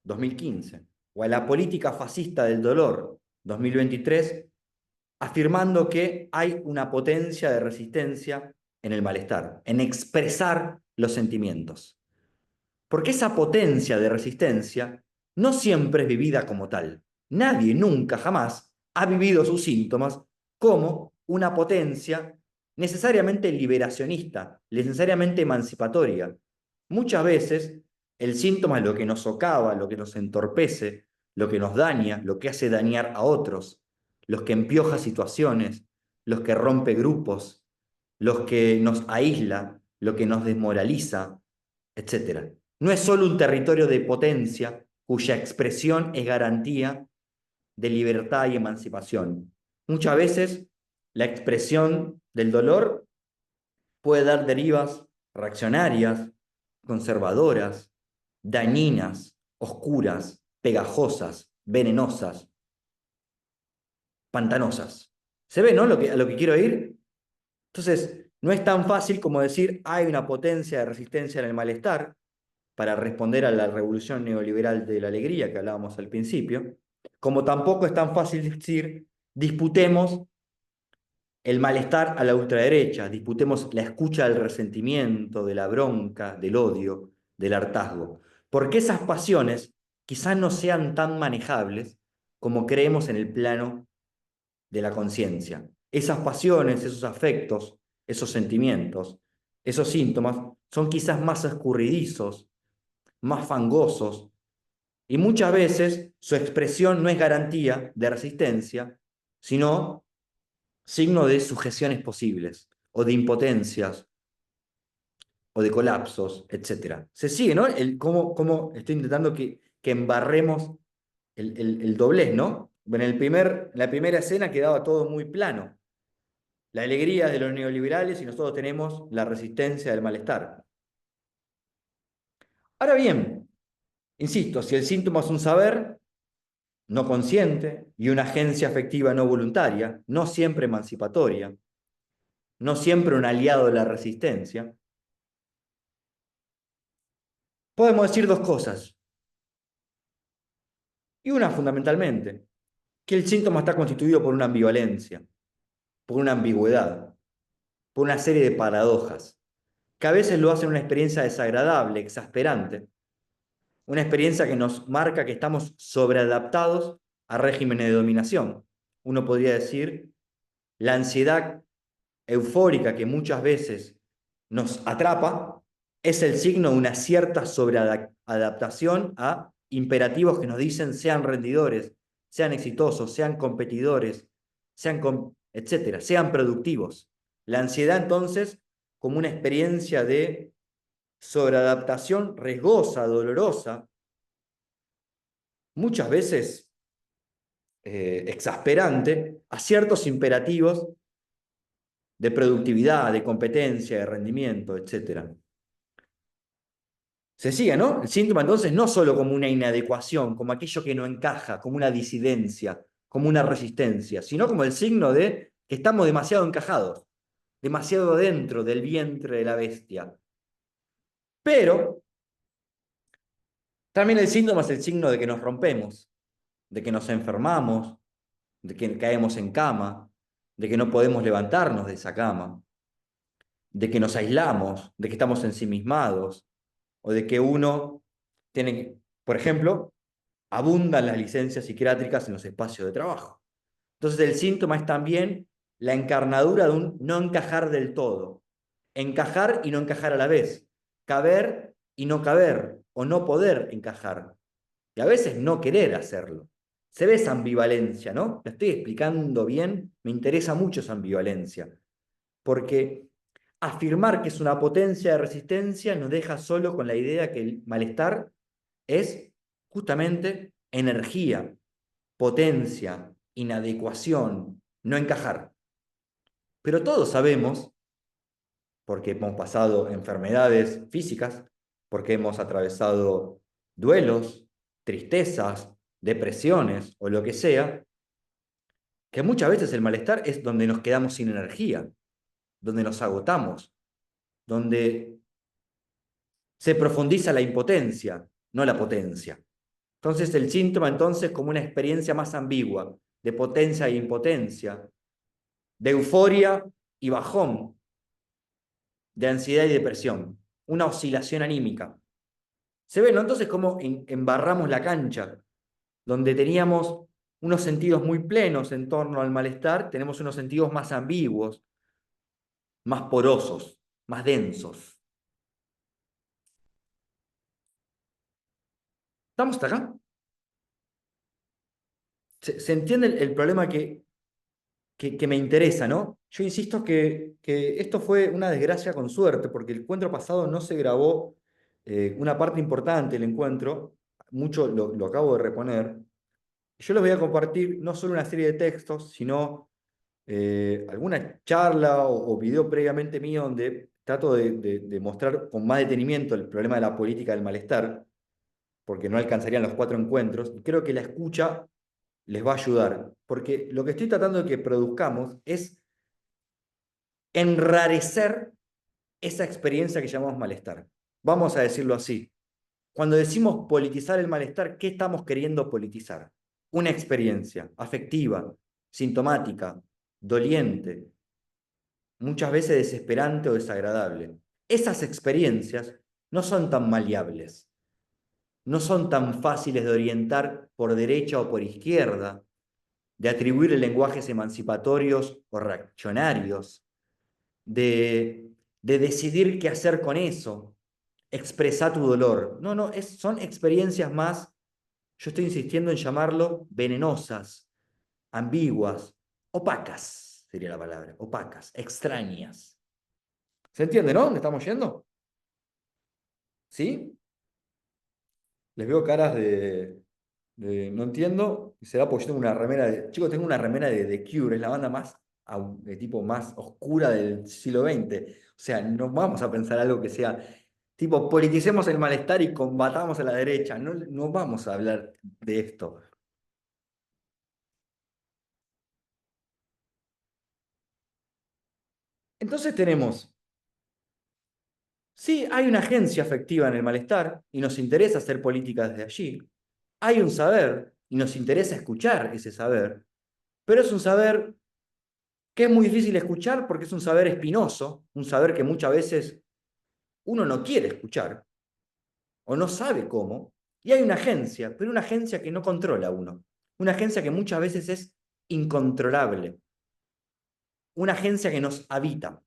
2015, o a la política fascista del dolor, 2023, afirmando que hay una potencia de resistencia en el malestar, en expresar los sentimientos. Porque esa potencia de resistencia no siempre es vivida como tal. Nadie nunca jamás ha vivido sus síntomas como una potencia necesariamente liberacionista, necesariamente emancipatoria. Muchas veces el síntoma es lo que nos socava, lo que nos entorpece, lo que nos daña, lo que hace dañar a otros, los que empioja situaciones, los que rompe grupos, los que nos aísla, lo que nos desmoraliza, etc. No es solo un territorio de potencia cuya expresión es garantía de libertad y emancipación. Muchas veces la expresión del dolor puede dar derivas reaccionarias, conservadoras, dañinas, oscuras, pegajosas, venenosas, pantanosas. ¿Se ve, no? A lo que quiero ir. Entonces, no es tan fácil como decir hay una potencia de resistencia en el malestar para responder a la revolución neoliberal de la alegría que hablábamos al principio, como tampoco es tan fácil decir disputemos el malestar a la ultraderecha, disputemos la escucha del resentimiento, de la bronca, del odio, del hartazgo, porque esas pasiones quizás no sean tan manejables como creemos en el plano de la conciencia. Esas pasiones, esos afectos, esos sentimientos, esos síntomas son quizás más escurridizos, más fangosos, y muchas veces su expresión no es garantía de resistencia, sino signo de sujeciones posibles, o de impotencias, o de colapsos, etc. Se sigue, ¿no? Cómo estoy intentando que embarremos el doblez, ¿no? En la primera escena quedaba todo muy plano. La alegría de los neoliberales y nosotros tenemos la resistencia del malestar. Ahora bien, insisto, si el síntoma es un saber no consciente y una agencia afectiva no voluntaria, no siempre emancipatoria, no siempre un aliado de la resistencia, podemos decir dos cosas. Y una fundamentalmente, que el síntoma está constituido por una ambivalencia, por una ambigüedad, por una serie de paradojas, que a veces lo hacen una experiencia desagradable, exasperante, una experiencia que nos marca que estamos sobreadaptados a regímenes de dominación. Uno podría decir, la ansiedad eufórica que muchas veces nos atrapa es el signo de una cierta sobreadaptación a imperativos que nos dicen sean rendidores, sean exitosos, sean competidores, etcétera, sean productivos. La ansiedad entonces como una experiencia de sobreadaptación riesgosa, dolorosa, muchas veces exasperante, a ciertos imperativos de productividad, de competencia, de rendimiento, etc. Se sigue, ¿no? El síntoma entonces no solo como una inadecuación, como aquello que no encaja, como una disidencia, como una resistencia, sino como el signo de que estamos demasiado encajados, demasiado dentro del vientre de la bestia. Pero también el síntoma es el signo de que nos rompemos, de que nos enfermamos, de que caemos en cama, de que no podemos levantarnos de esa cama, de que nos aislamos, de que estamos ensimismados, o de que uno tiene, por ejemplo, abundan las licencias psiquiátricas en los espacios de trabajo. Entonces el síntoma es también la encarnadura de un no encajar del todo, encajar y no encajar a la vez, caber y no caber, o no poder encajar, y a veces no querer hacerlo. se ve esa ambivalencia, ¿no? ¿La estoy explicando bien? Me interesa mucho esa ambivalencia, porque afirmar que es una potencia de resistencia nos deja solo con la idea que el malestar es justamente energía, potencia, inadecuación, no encajar. Pero todos sabemos, porque hemos pasado enfermedades físicas, porque hemos atravesado duelos, tristezas, depresiones o lo que sea, que muchas veces el malestar es donde nos quedamos sin energía, donde nos agotamos, donde se profundiza la impotencia, no la potencia. Entonces el síntoma entonces como una experiencia más ambigua, de potencia e impotencia, de euforia y bajón, de ansiedad y depresión, una oscilación anímica. Se ve, ¿no? Entonces cómo embarramos la cancha, donde teníamos unos sentidos muy plenos en torno al malestar, tenemos unos sentidos más ambiguos, más porosos, más densos. ¿Estamos hasta acá? ¿Se entiende el problema que me interesa, ¿no? Yo insisto que esto fue una desgracia con suerte, porque el encuentro pasado no se grabó una parte importante del encuentro, mucho lo acabo de reponer. Yo les voy a compartir no solo una serie de textos, sino alguna charla o video previamente mío donde trato de mostrar con más detenimiento el problema de la política del malestar, porque no alcanzarían los 4 encuentros, y creo que la escucha les va a ayudar, porque lo que estoy tratando de que produzcamos es enrarecer esa experiencia que llamamos malestar. Vamos a decirlo así. Cuando decimos politizar el malestar, ¿qué estamos queriendo politizar? Una experiencia afectiva, sintomática, doliente, muchas veces desesperante o desagradable. Esas experiencias no son tan maleables, no son tan fáciles de orientar por derecha o por izquierda, de atribuir lenguajes emancipatorios o reaccionarios, de decidir qué hacer con eso, expresar tu dolor. No, no, son experiencias más, yo estoy insistiendo en llamarlo venenosas, ambiguas, opacas, sería la palabra, opacas, extrañas. ¿Se entiende, no? ¿Dónde estamos yendo? ¿Sí? Les veo caras no entiendo. ¿Será porque yo tengo una remera de... Chicos, tengo una remera de The Cure, es la banda más, de tipo más oscura del siglo XX. O sea, no vamos a pensar algo que sea tipo, politicemos el malestar y combatamos a la derecha. No, no vamos a hablar de esto. Entonces tenemos, sí, hay una agencia afectiva en el malestar y nos interesa hacer política desde allí. Hay un saber y nos interesa escuchar ese saber, pero es un saber que es muy difícil escuchar porque es un saber espinoso, un saber que muchas veces uno no quiere escuchar o no sabe cómo, y hay una agencia, pero una agencia que no controla a uno, una agencia que muchas veces es incontrolable, una agencia que nos habita.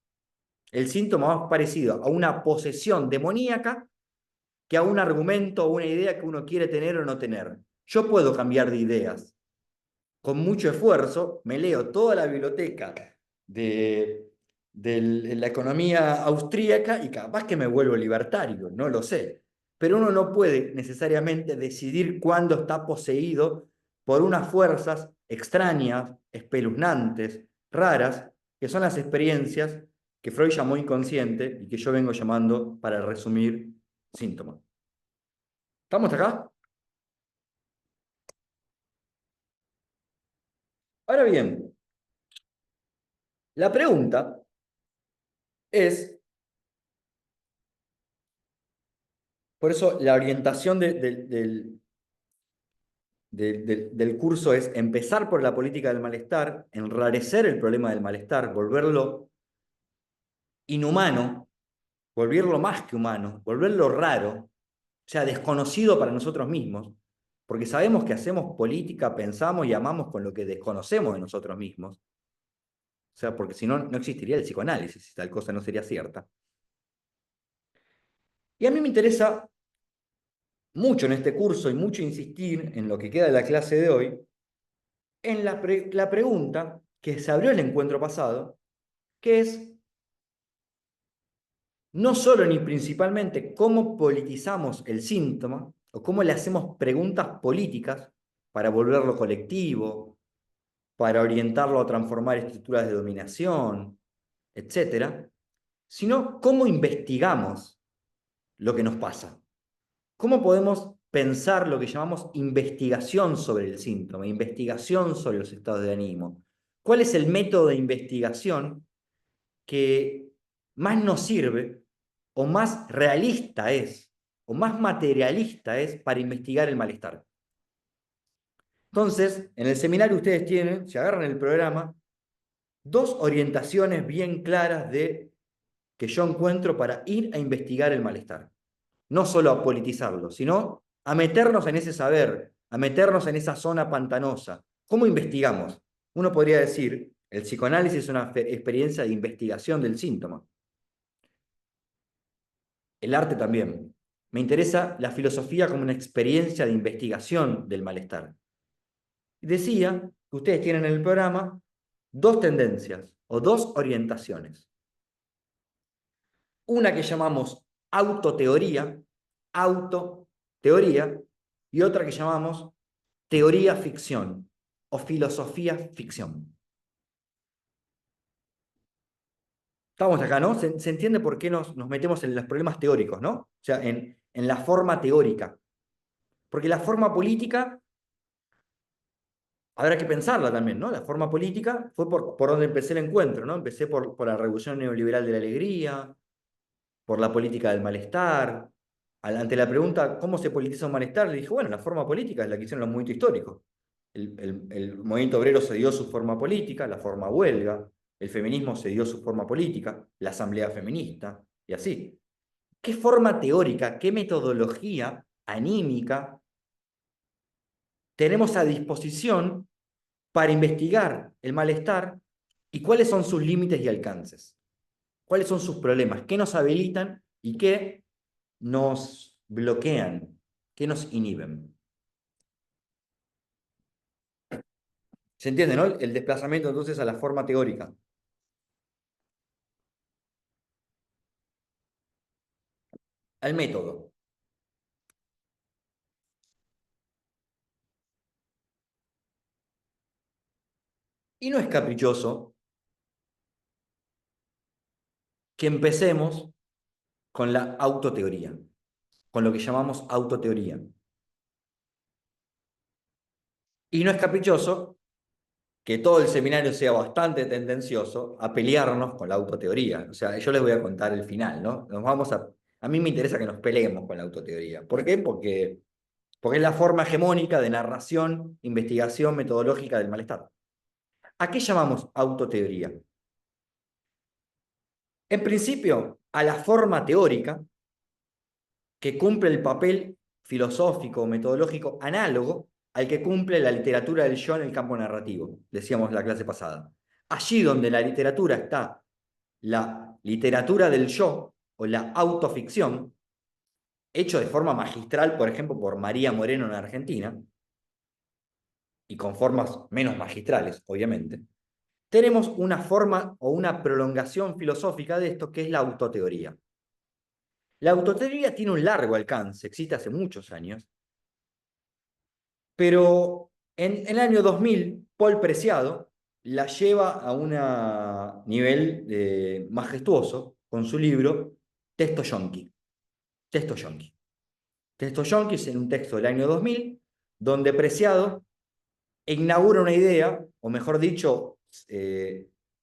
El síntoma más parecido a una posesión demoníaca que a un argumento o una idea que uno quiere tener o no tener. Yo puedo cambiar de ideas. Con mucho esfuerzo me leo toda la biblioteca de la economía austríaca y capaz que me vuelvo libertario, no lo sé. Pero uno no puede necesariamente decidir cuándo está poseído por unas fuerzas extrañas, espeluznantes, raras, que son las experiencias que Freud llamó inconsciente y que yo vengo llamando, para resumir, síntoma. ¿Estamos acá? Ahora bien, la pregunta es, por eso la orientación del curso es empezar por la política del malestar, enrarecer el problema del malestar, volverlo inhumano, volverlo más que humano, volverlo raro, o sea, desconocido para nosotros mismos, porque sabemos que hacemos política, pensamos y amamos con lo que desconocemos de nosotros mismos. O sea, porque si no, no existiría el psicoanálisis, si tal cosa no sería cierta. Y a mí me interesa mucho en este curso y mucho insistir en lo que queda de la clase de hoy, en la pregunta que se abrió el encuentro pasado, que es no solo ni principalmente cómo politizamos el síntoma, o cómo le hacemos preguntas políticas para volverlo colectivo, para orientarlo a transformar estructuras de dominación, etcétera, sino cómo investigamos lo que nos pasa. ¿Cómo podemos pensar lo que llamamos investigación sobre el síntoma, investigación sobre los estados de ánimo? ¿Cuál es el método de investigación que más nos sirve o más realista es o más materialista es para investigar el malestar? Entonces, en el seminario ustedes tienen, si agarran el programa, dos orientaciones bien claras que yo encuentro para ir a investigar el malestar. No solo a politizarlo, sino a meternos en ese saber, a meternos en esa zona pantanosa. ¿Cómo investigamos? Uno podría decir, el psicoanálisis es una experiencia de investigación del síntoma. El arte también. Me interesa la filosofía como una experiencia de investigación del malestar. Decía que ustedes tienen en el programa dos tendencias o dos orientaciones. Una que llamamos autoteoría, y otra que llamamos teoría ficción o filosofía ficción. Estamos acá, ¿no? Se entiende por qué nos metemos en los problemas teóricos, ¿no? O sea, en la forma teórica. Porque la forma política, habrá que pensarla también, ¿no? La forma política fue por donde empecé el encuentro, ¿no? Empecé por la revolución neoliberal de la alegría, por la política del malestar. Ante la pregunta, ¿cómo se politiza un malestar? Le dije, bueno, la forma política es la que hicieron los movimientos históricos. El movimiento obrero se dio su forma política, la forma huelga, el feminismo se dio su forma política, la asamblea feminista, y así. ¿Qué forma teórica, qué metodología anímica tenemos a disposición para investigar el malestar y cuáles son sus límites y alcances? ¿Cuáles son sus problemas? ¿Qué nos habilitan y qué nos bloquean? ¿Qué nos inhiben? ¿Se entiende, no? El desplazamiento entonces a la forma teórica. Al método. Y no es caprichoso que empecemos con la autoteoría, con lo que llamamos autoteoría. Y no es caprichoso que todo el seminario sea bastante tendencioso a pelearnos con la autoteoría. O sea, yo les voy a contar el final, ¿no? A mí me interesa que nos peleemos con la autoteoría. ¿Por qué? Porque es la forma hegemónica de narración, investigación metodológica del malestar. ¿A qué llamamos autoteoría? En principio, a la forma teórica que cumple el papel filosófico o metodológico análogo al que cumple la literatura del yo en el campo narrativo, decíamos la clase pasada. Allí donde la literatura está la literatura del yo o la autoficción, hecho de forma magistral, por ejemplo, por María Moreno en Argentina, y con formas menos magistrales, obviamente, tenemos una forma o una prolongación filosófica de esto que es la autoteoría. La autoteoría tiene un largo alcance, existe hace muchos años, pero en el año 2000, Paul Preciado la lleva a un nivel majestuoso con su libro Texto Yonki. Texto Yonki. Texto Yonki es en un texto del año 2000, donde Preciado inaugura una idea, o mejor dicho,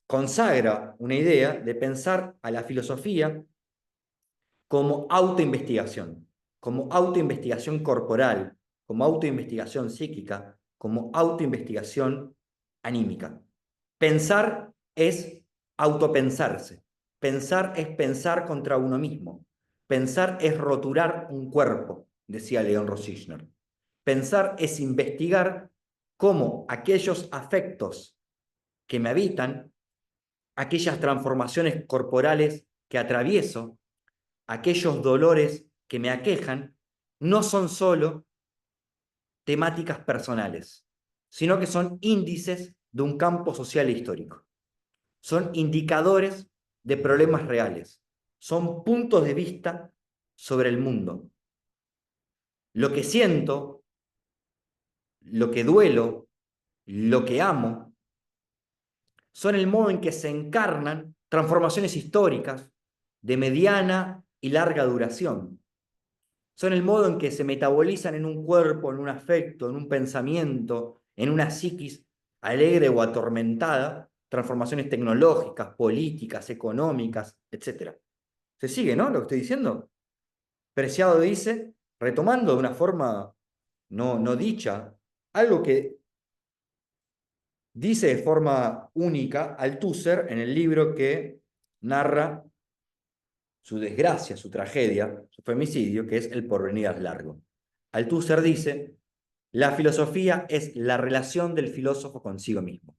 consagra una idea de pensar a la filosofía como autoinvestigación corporal, como autoinvestigación psíquica, como autoinvestigación anímica. Pensar es autopensarse. Pensar es pensar contra uno mismo. Pensar es roturar un cuerpo, decía León Rosichner. Pensar es investigar cómo aquellos afectos que me habitan, aquellas transformaciones corporales que atravieso, aquellos dolores que me aquejan, no son solo temáticas personales, sino que son índices de un campo social e histórico. Son indicadores de problemas reales. Son puntos de vista sobre el mundo. Lo que siento, lo que duelo, lo que amo, son el modo en que se encarnan transformaciones históricas de mediana y larga duración. Son el modo en que se metabolizan en un cuerpo, en un afecto, en un pensamiento, en una psiquis alegre o atormentada, transformaciones tecnológicas, políticas, económicas, etc. ¿Se sigue, no? Lo que estoy diciendo. Preciado dice, retomando de una forma no dicha, algo que dice de forma única Althusser en el libro que narra su desgracia, su tragedia, su femicidio, que es El porvenir es largo. Althusser dice, la filosofía es la relación del filósofo consigo mismo.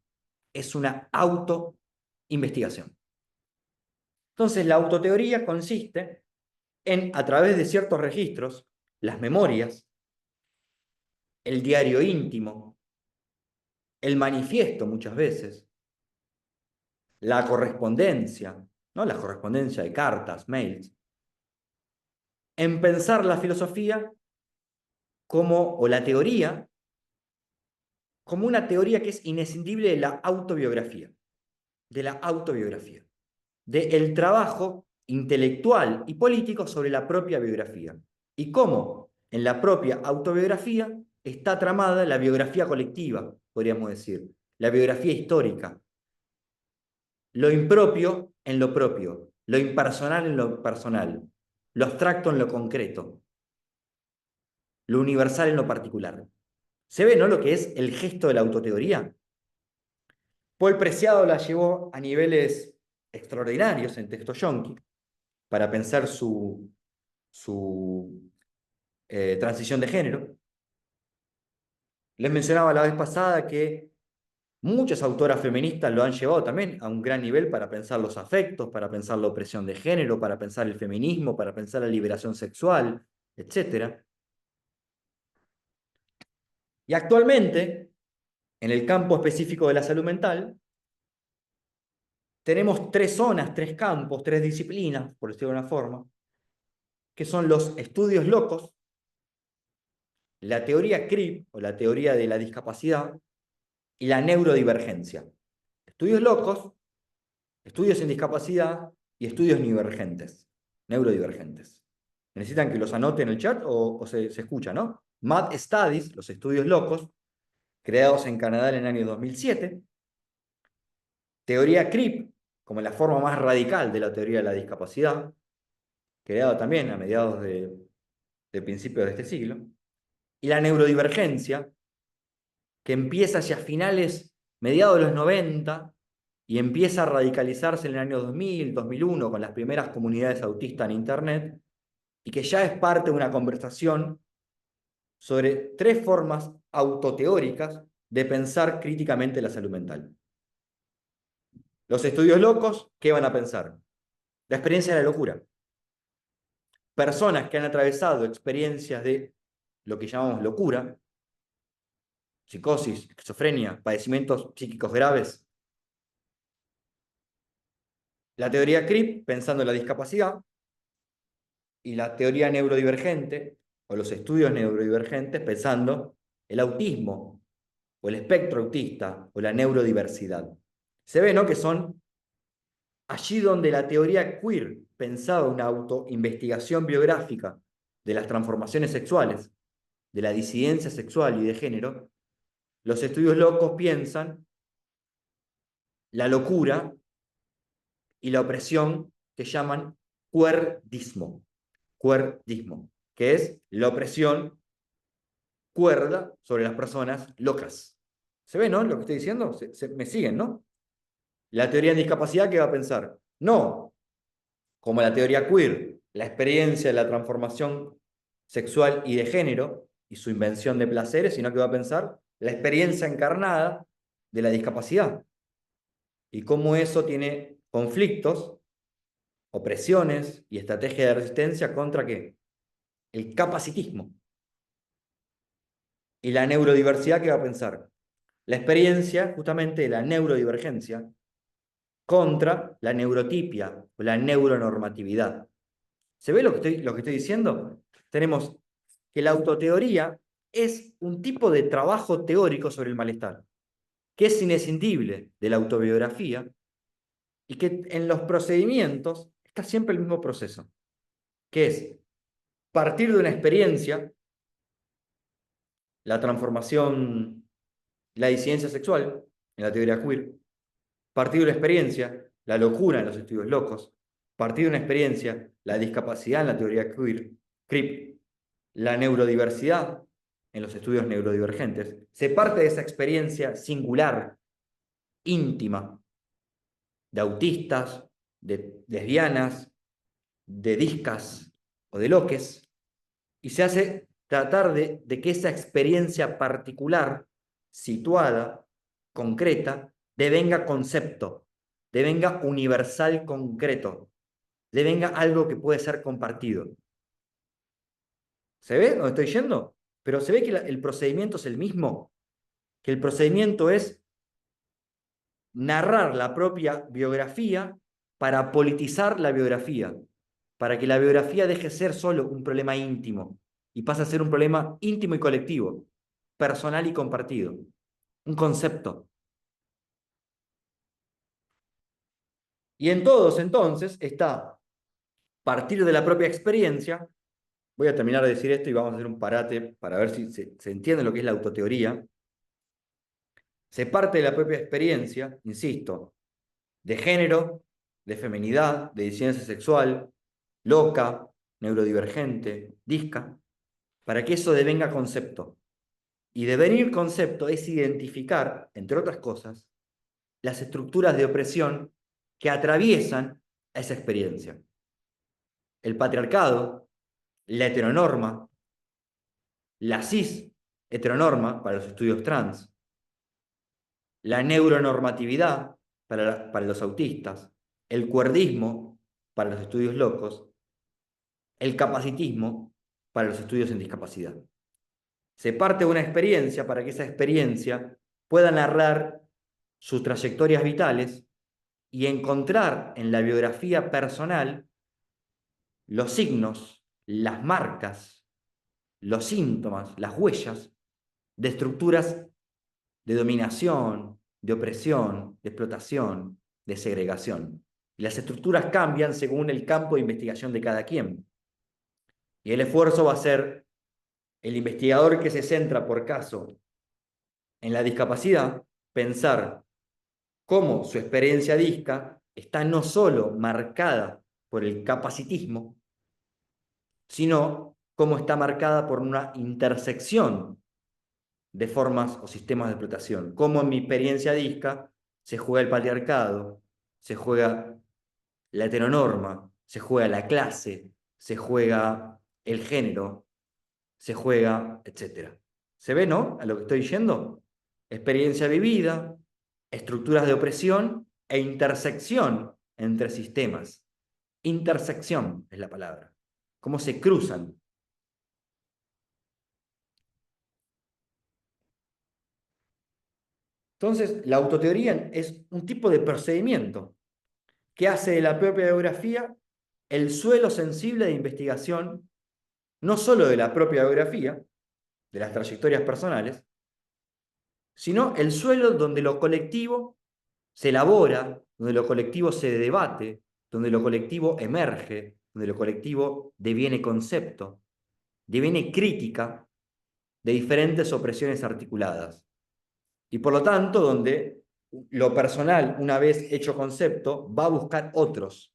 Es una autoinvestigación. Entonces, la autoteoría consiste en, a través de ciertos registros, las memorias, el diario íntimo, el manifiesto muchas veces, la correspondencia, ¿no? La correspondencia de cartas, mails, en pensar la filosofía como, o la teoría, como una teoría que es inescindible de la autobiografía, del trabajo intelectual y político sobre la propia biografía, y cómo en la propia autobiografía está tramada la biografía colectiva, podríamos decir, la biografía histórica, lo impropio en lo propio, lo impersonal en lo personal, lo abstracto en lo concreto, lo universal en lo particular. ¿Se ve, no, lo que es el gesto de la autoteoría? Paul Preciado la llevó a niveles extraordinarios en Texto Yonki para pensar su transición de género. Les mencionaba la vez pasada que muchas autoras feministas lo han llevado también a un gran nivel para pensar los afectos, para pensar la opresión de género, para pensar el feminismo, para pensar la liberación sexual, etc. Y actualmente, en el campo específico de la salud mental, tenemos tres zonas, tres campos, tres disciplinas, por decirlo de una forma, que son los estudios locos, la teoría CRIP, o la teoría de la discapacidad, y la neurodivergencia. Estudios locos, estudios en discapacidad y estudios neurodivergentes. ¿Necesitan que los anote en el chat o se escucha, no? Mad Studies, los estudios locos, creados en Canadá en el año 2007. Teoría CRIP, como la forma más radical de la teoría de la discapacidad, creada también a mediados de principios de este siglo. Y la neurodivergencia, que empieza hacia finales, mediados de los 90, y empieza a radicalizarse en el año 2000, 2001, con las primeras comunidades autistas en Internet, y que ya es parte de una conversación sobre tres formas autoteóricas de pensar críticamente la salud mental. Los estudios locos, ¿qué van a pensar? La experiencia de la locura. Personas que han atravesado experiencias de lo que llamamos locura, psicosis, esquizofrenia, padecimientos psíquicos graves. La teoría CRIP, pensando en la discapacidad, y la teoría neurodivergente, o los estudios neurodivergentes, pensando el autismo, o el espectro autista, o la neurodiversidad. Se ve, ¿no?, que son allí donde la teoría queer pensaba una autoinvestigación biográfica de las transformaciones sexuales, de la disidencia sexual y de género, los estudios locos piensan la locura y la opresión que llaman cuerdismo, que es la opresión cuerda sobre las personas locas. ¿Se ve, no, lo que estoy diciendo? Me siguen, ¿no? La teoría de discapacidad, ¿qué va a pensar? No, como la teoría queer, la experiencia de la transformación sexual y de género y su invención de placeres, sino que va a pensar la experiencia encarnada de la discapacidad y cómo eso tiene conflictos, opresiones y estrategias de resistencia contra ¿qué? El capacitismo. Y la neurodiversidad, ¿qué va a pensar? la experiencia justamente de la neurodivergencia contra la neurotipia o la neuronormatividad. ¿Se ve lo que estoy diciendo? Tenemos que la autoteoría es un tipo de trabajo teórico sobre el malestar, que es inescindible de la autobiografía y que en los procedimientos está siempre el mismo proceso, que es partir de una experiencia, la transformación, la disidencia sexual en la teoría queer, partir de una experiencia, la locura en los estudios locos, partir de una experiencia, la discapacidad en la teoría queer, CRIP, la neurodiversidad en los estudios neurodivergentes, se parte de esa experiencia singular, íntima, de autistas, de lesbianas, de discas o de loques, y se hace tratar de que esa experiencia particular, situada, concreta, devenga concepto, devenga universal concreto, devenga algo que puede ser compartido. ¿Se ve dónde estoy yendo? Pero se ve que el procedimiento es el mismo, que el procedimiento es narrar la propia biografía para politizar la biografía, para que la biografía deje de ser solo un problema íntimo y pase a ser un problema íntimo y colectivo, personal y compartido, un concepto. Y en todos entonces está partir de la propia experiencia. Voy a terminar de decir esto y vamos a hacer un parate para ver si se entiende lo que es la autoteoría. Se parte de la propia experiencia, insisto, de género, de feminidad, de disidencia sexual, loca, neurodivergente, disca, para que eso devenga concepto. Y devenir concepto es identificar, entre otras cosas, las estructuras de opresión que atraviesan esa experiencia. El patriarcado, la heteronorma, la cis heteronorma para los estudios trans, la neuronormatividad para los autistas, el cuerdismo para los estudios locos, el capacitismo para los estudios en discapacidad. Se parte de una experiencia para que esa experiencia pueda narrar sus trayectorias vitales y encontrar en la biografía personal los signos, las marcas, los síntomas, las huellas de estructuras de dominación, de opresión, de explotación, de segregación. Y las estructuras cambian según el campo de investigación de cada quien. Y el esfuerzo va a ser el investigador que se centra por caso en la discapacidad, pensar cómo su experiencia disca está no solo marcada por el capacitismo, sino cómo está marcada por una intersección de formas o sistemas de explotación. Cómo en mi experiencia disca se juega el patriarcado, se juega la heteronorma, se juega la clase, se juega el género, se juega, etc. ¿Se ve, no? A lo que estoy diciendo. Experiencia vivida, estructuras de opresión e intersección entre sistemas. Intersección es la palabra. Cómo se cruzan. Entonces, la autoteoría es un tipo de procedimiento que hace de la propia biografía el suelo sensible de investigación, no solo de la propia biografía, de las trayectorias personales, sino el suelo donde lo colectivo se elabora, donde lo colectivo se debate, donde lo colectivo emerge, donde lo colectivo deviene concepto, deviene crítica de diferentes opresiones articuladas. Y por lo tanto, donde lo personal, una vez hecho concepto, va a buscar otros,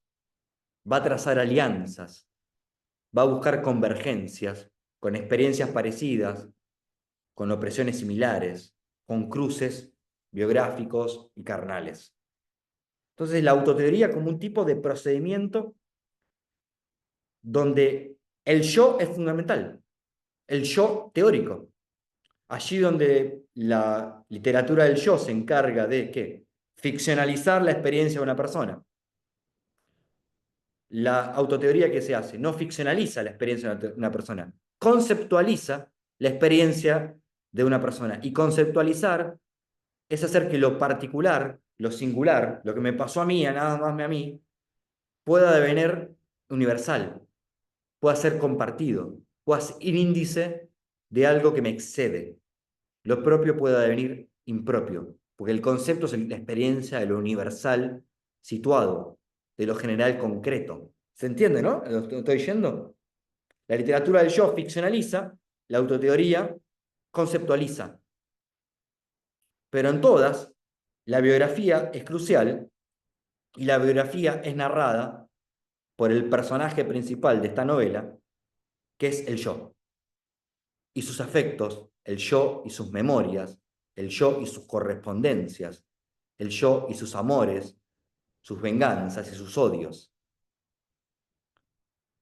va a trazar alianzas, va a buscar convergencias con experiencias parecidas, con opresiones similares, con cruces biográficos y carnales. Entonces, la autoteoría como un tipo de procedimiento donde el yo es fundamental, el yo teórico. Allí donde la literatura del yo se encarga de ¿qué? Ficcionalizar la experiencia de una persona. La autoteoría que se hace no ficcionaliza la experiencia de una persona, conceptualiza la experiencia de una persona. Y conceptualizar es hacer que lo particular, lo singular, lo que me pasó a mí, a nada más a mí, pueda devenir universal, pueda ser compartido, pueda ser índice de algo que me excede. Lo propio pueda devenir impropio, porque el concepto es la experiencia de lo universal situado, de lo general concreto. ¿Se entiende, no? ¿Lo estoy diciendo? La literatura del yo ficcionaliza, la autoteoría conceptualiza, pero en todas, la biografía es crucial y la biografía es narrada por el personaje principal de esta novela, que es el yo, y sus afectos, el yo y sus memorias, el yo y sus correspondencias, el yo y sus amores, sus venganzas y sus odios.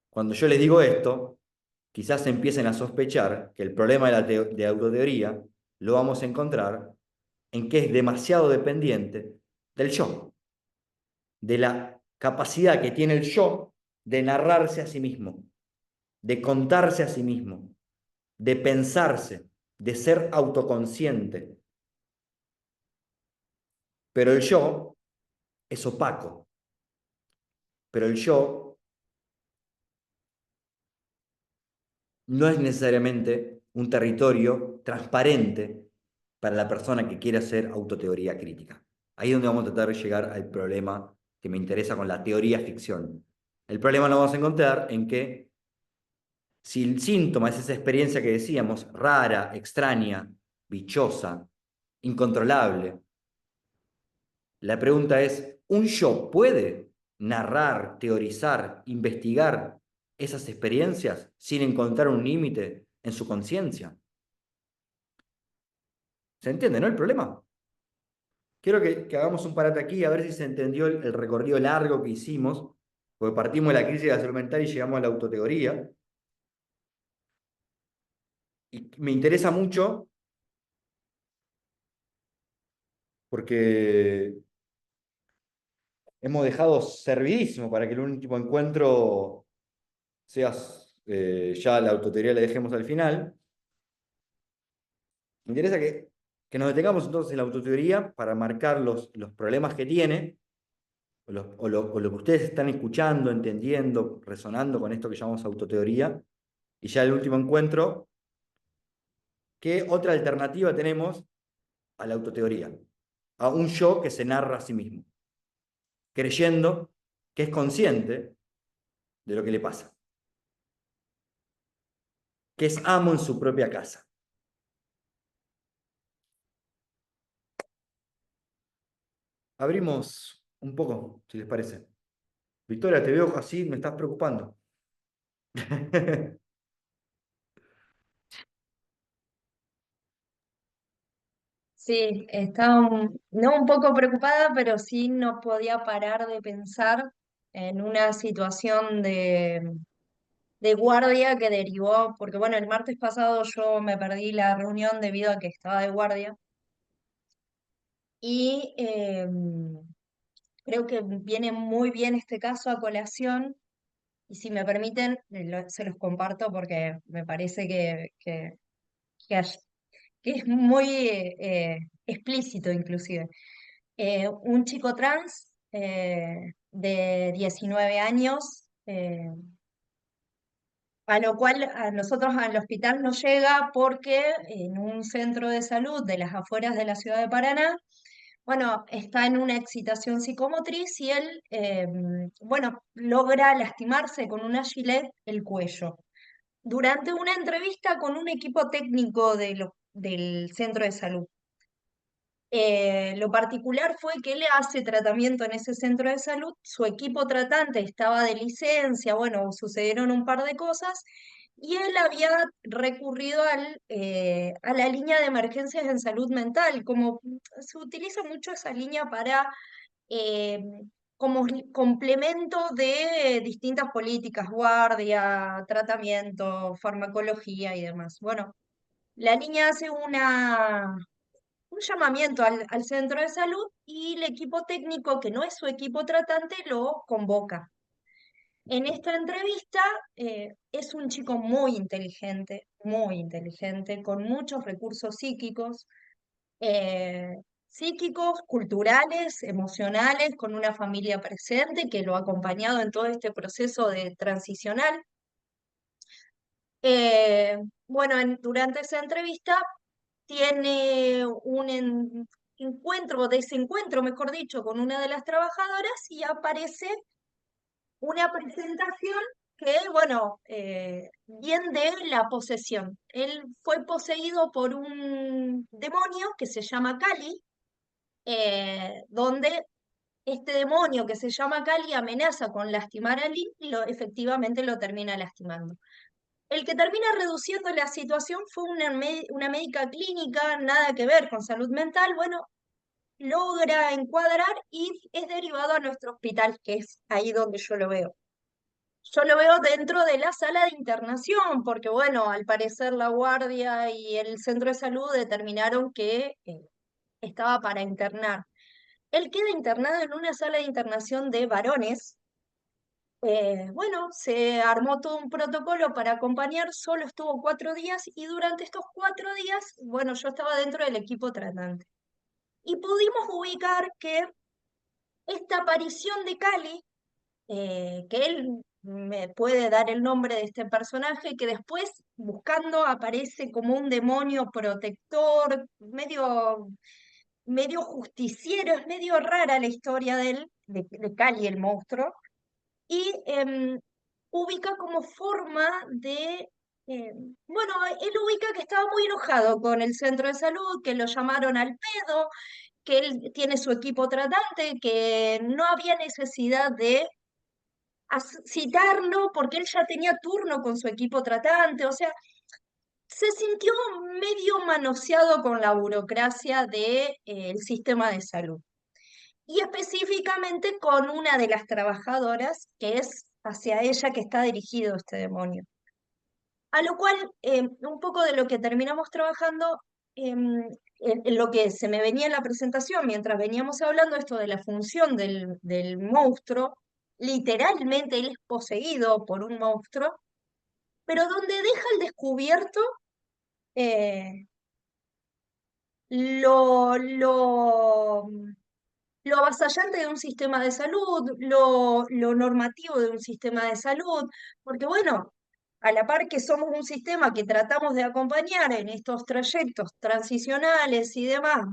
Cuando yo les digo esto, quizás empiecen a sospechar que el problema de autoteoría lo vamos a encontrar en que es demasiado dependiente del yo, de la capacidad que tiene el yo de narrarse a sí mismo, de contarse a sí mismo, de pensarse, de ser autoconsciente. Pero el yo es opaco, pero el yo no es necesariamente un territorio transparente para la persona que quiere hacer autoteoría crítica. Ahí es donde vamos a tratar de llegar al problema que me interesa con la teoría ficción. El problema lo vamos a encontrar en que si el síntoma es esa experiencia que decíamos, rara, extraña, bichosa, incontrolable, la pregunta es, ¿un yo puede narrar, teorizar, investigar esas experiencias sin encontrar un límite en su conciencia? ¿Se entiende, no, el problema? Quiero que hagamos un parate aquí a ver si se entendió el recorrido largo que hicimos, porque partimos de la crisis de la salud mental y llegamos a la autoteoría. Y me interesa mucho porque hemos dejado servidísimo para que el último encuentro sea ya la autoteoría la dejemos al final. Me interesa que nos detengamos entonces en la autoteoría para marcar los problemas que tiene, o lo que ustedes están escuchando, entendiendo, resonando con esto que llamamos autoteoría. Y ya el último encuentro, ¿qué otra alternativa tenemos a la autoteoría? A un yo que se narra a sí mismo, creyendo que es consciente de lo que le pasa, que es amo en su propia casa. Abrimos un poco, si les parece. Victoria, te veo así, me estás preocupando. Sí, estaba no un poco preocupada, pero sí no podía parar de pensar en una situación de guardia que derivó, porque bueno, el martes pasado yo me perdí la reunión debido a que estaba de guardia y creo que viene muy bien este caso a colación y si me permiten, se los comparto porque me parece que que es muy explícito inclusive. Un chico trans de 19 años, a lo cual a nosotros al hospital nos llega porque en un centro de salud de las afueras de la ciudad de Paraná, bueno, está en una excitación psicomotriz y él, bueno, logra lastimarse con una gilet el cuello. Durante una entrevista con un equipo técnico del centro de salud. Lo particular fue que él hace tratamiento en ese centro de salud, su equipo tratante estaba de licencia, bueno, sucedieron un par de cosas, y él había recurrido a la línea de emergencias en salud mental, como se utiliza mucho esa línea para eh, como complemento de distintas políticas, guardia, tratamiento, farmacología y demás. Bueno, la línea hace un llamamiento al centro de salud y el equipo técnico, que no es su equipo tratante, lo convoca. En esta entrevista es un chico muy inteligente, con muchos recursos psíquicos. eh, psíquicos, culturales, emocionales, con una familia presente que lo ha acompañado en todo este proceso de transicional. Eh, bueno, durante esa entrevista tiene un encuentro, desencuentro, mejor dicho, con una de las trabajadoras y aparece una presentación que, bueno, bien de la posesión. Él fue poseído por un demonio que se llama Kali, donde este demonio que se llama Kali amenaza con lastimar a Lee y efectivamente lo termina lastimando. El que termina reduciendo la situación fue una médica clínica, nada que ver con salud mental, bueno, logra encuadrar y es derivado a nuestro hospital, que es ahí donde yo lo veo. Yo lo veo dentro de la sala de internación, porque bueno, al parecer la guardia y el centro de salud determinaron que estaba para internar. Él queda internado en una sala de internación de varones. Bueno, se armó todo un protocolo para acompañar, solo estuvo 4 días y durante estos 4 días, bueno, yo estaba dentro del equipo tratante. Y pudimos ubicar que esta aparición de Cali, que él me puede dar el nombre de este personaje, que después buscando aparece como un demonio protector, medio justiciero, es medio rara la historia de él, de Cali el monstruo, y ubica como forma de, bueno, él ubica que estaba muy enojado con el centro de salud, que lo llamaron al pedo, que él tiene su equipo tratante, que no había necesidad de citarlo porque él ya tenía turno con su equipo tratante, o sea, se sintió medio manoseado con la burocracia del sistema de salud y específicamente con una de las trabajadoras, que es hacia ella que está dirigido este demonio. A lo cual, un poco de lo que terminamos trabajando, en lo que se me venía en la presentación, mientras veníamos hablando esto de la función del monstruo, literalmente él es poseído por un monstruo, pero donde deja al descubierto eh, lo, lo, lo avasallante de un sistema de salud, lo normativo de un sistema de salud, porque bueno, a la par que somos un sistema que tratamos de acompañar en estos trayectos transicionales y demás,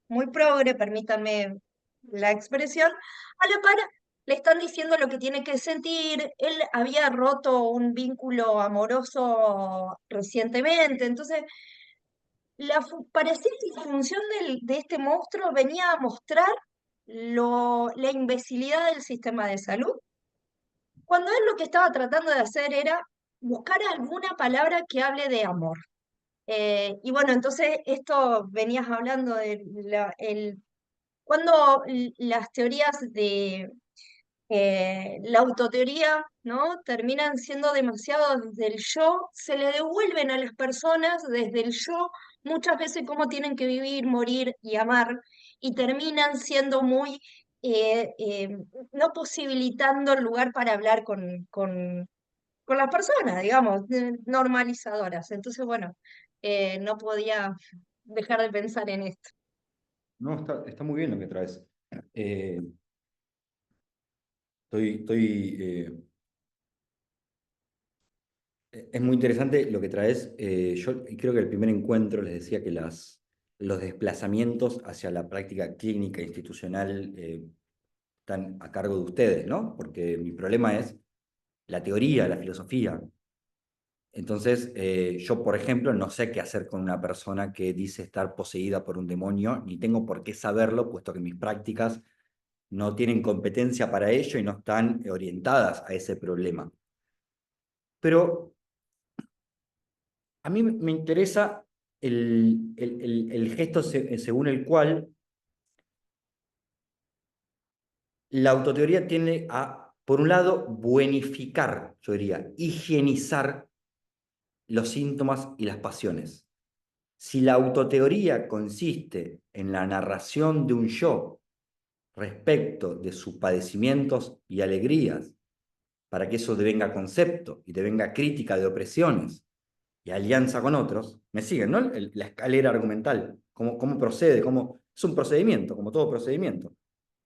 muy progre, permítanme la expresión, a la par le están diciendo lo que tiene que sentir, él había roto un vínculo amoroso recientemente, entonces parecía que la función de este monstruo venía a mostrar la imbecilidad del sistema de salud, cuando él lo que estaba tratando de hacer era buscar alguna palabra que hable de amor. Y bueno, entonces esto venías hablando de cuando las teorías de la autoteoría, ¿no? Terminan siendo demasiado desde el yo, se le devuelven a las personas desde el yo muchas veces cómo tienen que vivir, morir y amar, y terminan siendo muy, no posibilitando el lugar para hablar con las personas, digamos, normalizadoras. Entonces, bueno, no podía dejar de pensar en esto. No, está muy bien lo que traes. Eh, estoy, es muy interesante lo que traes. Yo creo que el primer encuentro les decía que los desplazamientos hacia la práctica clínica institucional están a cargo de ustedes, ¿no? Porque mi problema es la teoría, la filosofía. Entonces, yo, por ejemplo, no sé qué hacer con una persona que dice estar poseída por un demonio, ni tengo por qué saberlo, puesto que mis prácticas no tienen competencia para ello y no están orientadas a ese problema. Pero a mí me interesa el gesto según el cual la autoteoría tiende a, por un lado, buenificar, yo diría, higienizar los síntomas y las pasiones. Si la autoteoría consiste en la narración de un yo respecto de sus padecimientos y alegrías, para que eso devenga concepto y devenga crítica de opresiones y alianza con otros, me siguen, ¿no? La escalera argumental, cómo procede, Es un procedimiento, como todo procedimiento.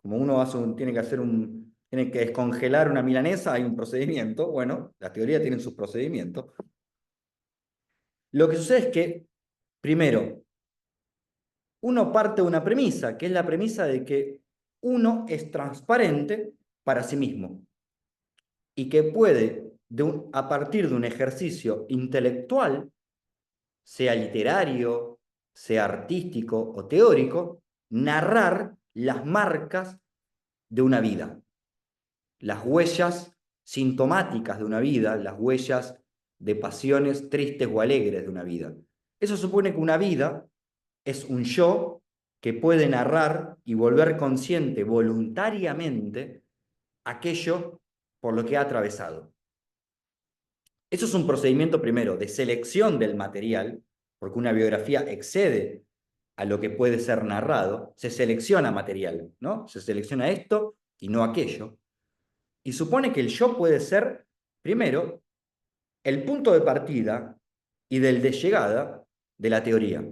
Como uno tiene que descongelar una milanesa, hay un procedimiento. Bueno, la teoría tiene sus procedimientos. Lo que sucede es que, primero, uno parte de una premisa, que es la premisa de que uno es transparente para sí mismo y que puede, a partir de un ejercicio intelectual, sea literario, sea artístico o teórico, narrar las marcas de una vida, las huellas sintomáticas de una vida, las huellas de pasiones tristes o alegres de una vida. Eso supone que una vida es un yo que puede narrar y volver consciente voluntariamente aquello por lo que ha atravesado. Eso es un procedimiento primero de selección del material, porque una biografía excede a lo que puede ser narrado, se selecciona material, ¿no? Se selecciona esto y no aquello. Y supone que el yo puede ser, primero, el punto de partida y del de llegada de la teoría,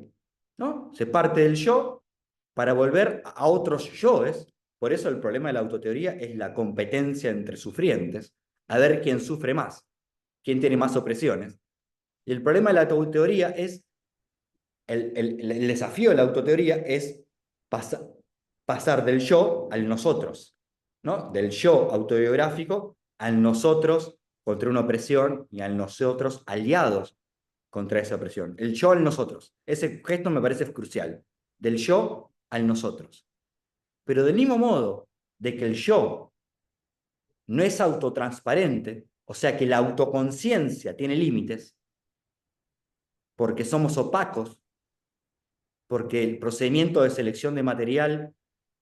¿no? Se parte del yo para volver a otros yoes. Por eso el problema de la autoteoría es la competencia entre sufrientes, a ver quién sufre más, quién tiene más opresiones. Y el problema de la autoteoría es, el desafío de la autoteoría es pasar del yo al nosotros, ¿no? Del yo autobiográfico al nosotros contra una opresión y al nosotros aliados contra esa opresión. El yo al nosotros. Ese gesto me parece crucial. Del yo al nosotros. Pero del mismo modo de que el yo no es autotransparente, o sea que la autoconciencia tiene límites, porque somos opacos, porque el procedimiento de selección de material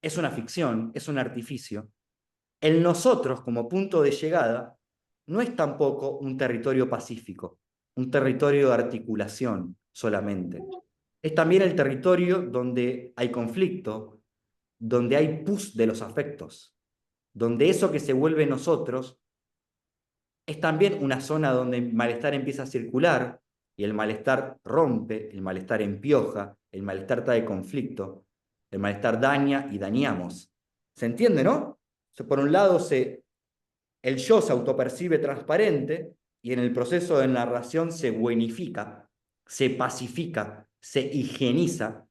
es una ficción, es un artificio. El nosotros como punto de llegada no es tampoco un territorio pacífico, un territorio de articulación solamente. Es también el territorio donde hay conflicto, donde hay pus de los afectos, donde eso que se vuelve nosotros es también una zona donde el malestar empieza a circular y el malestar rompe, el malestar empioja, el malestar trae conflicto, el malestar daña y dañamos. ¿Se entiende, no? Por un lado, el yo se autopercibe transparente y en el proceso de narración se buenifica, se pacifica, se higieniza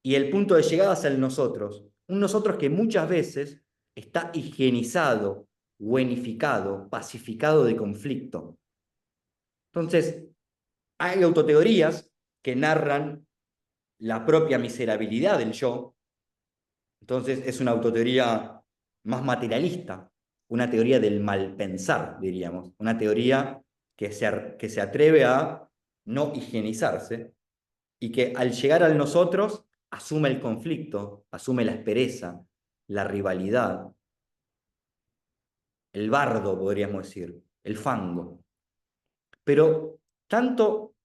y el punto de llegada es el nosotros. Un nosotros que muchas veces está higienizado, buenificado, pacificado de conflicto. Entonces, hay autoteorías que narran la propia miserabilidad del yo. Entonces, es una autoteoría más materialista, una teoría del malpensar, diríamos, una teoría que se atreve a no higienizarse y que al llegar al nosotros asume el conflicto, asume la aspereza, la rivalidad, el bardo, podríamos decir, el fango. Pero tanto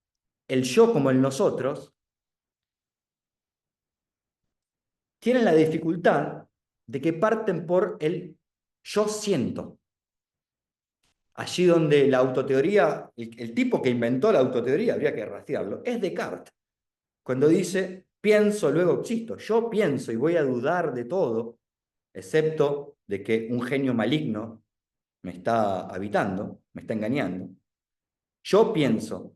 el yo como el nosotros tienen la dificultad de que parten por el yo siento. Allí donde la autoteoría, el tipo que inventó la autoteoría, habría que rastrearlo, es Descartes. Cuando dice, pienso, luego existo. Yo pienso y voy a dudar de todo, excepto de que un genio maligno me está habitando, me está engañando. Yo pienso.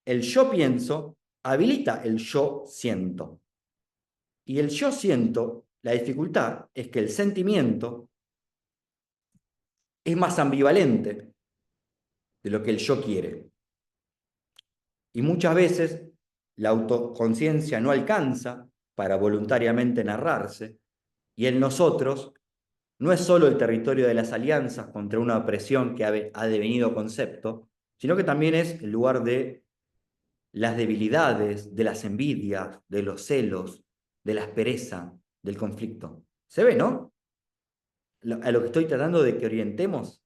El yo pienso habilita el yo siento. Y el yo siento, la dificultad es que el sentimiento es más ambivalente de lo que el yo quiere. Y muchas veces la autoconciencia no alcanza para voluntariamente narrarse, y el nosotros no es solo el territorio de las alianzas contra una opresión que ha devenido concepto, sino que también es el lugar de las debilidades, de las envidias, de los celos, de la aspereza, del conflicto. ¿Se ve, no? A lo que estoy tratando de que orientemos.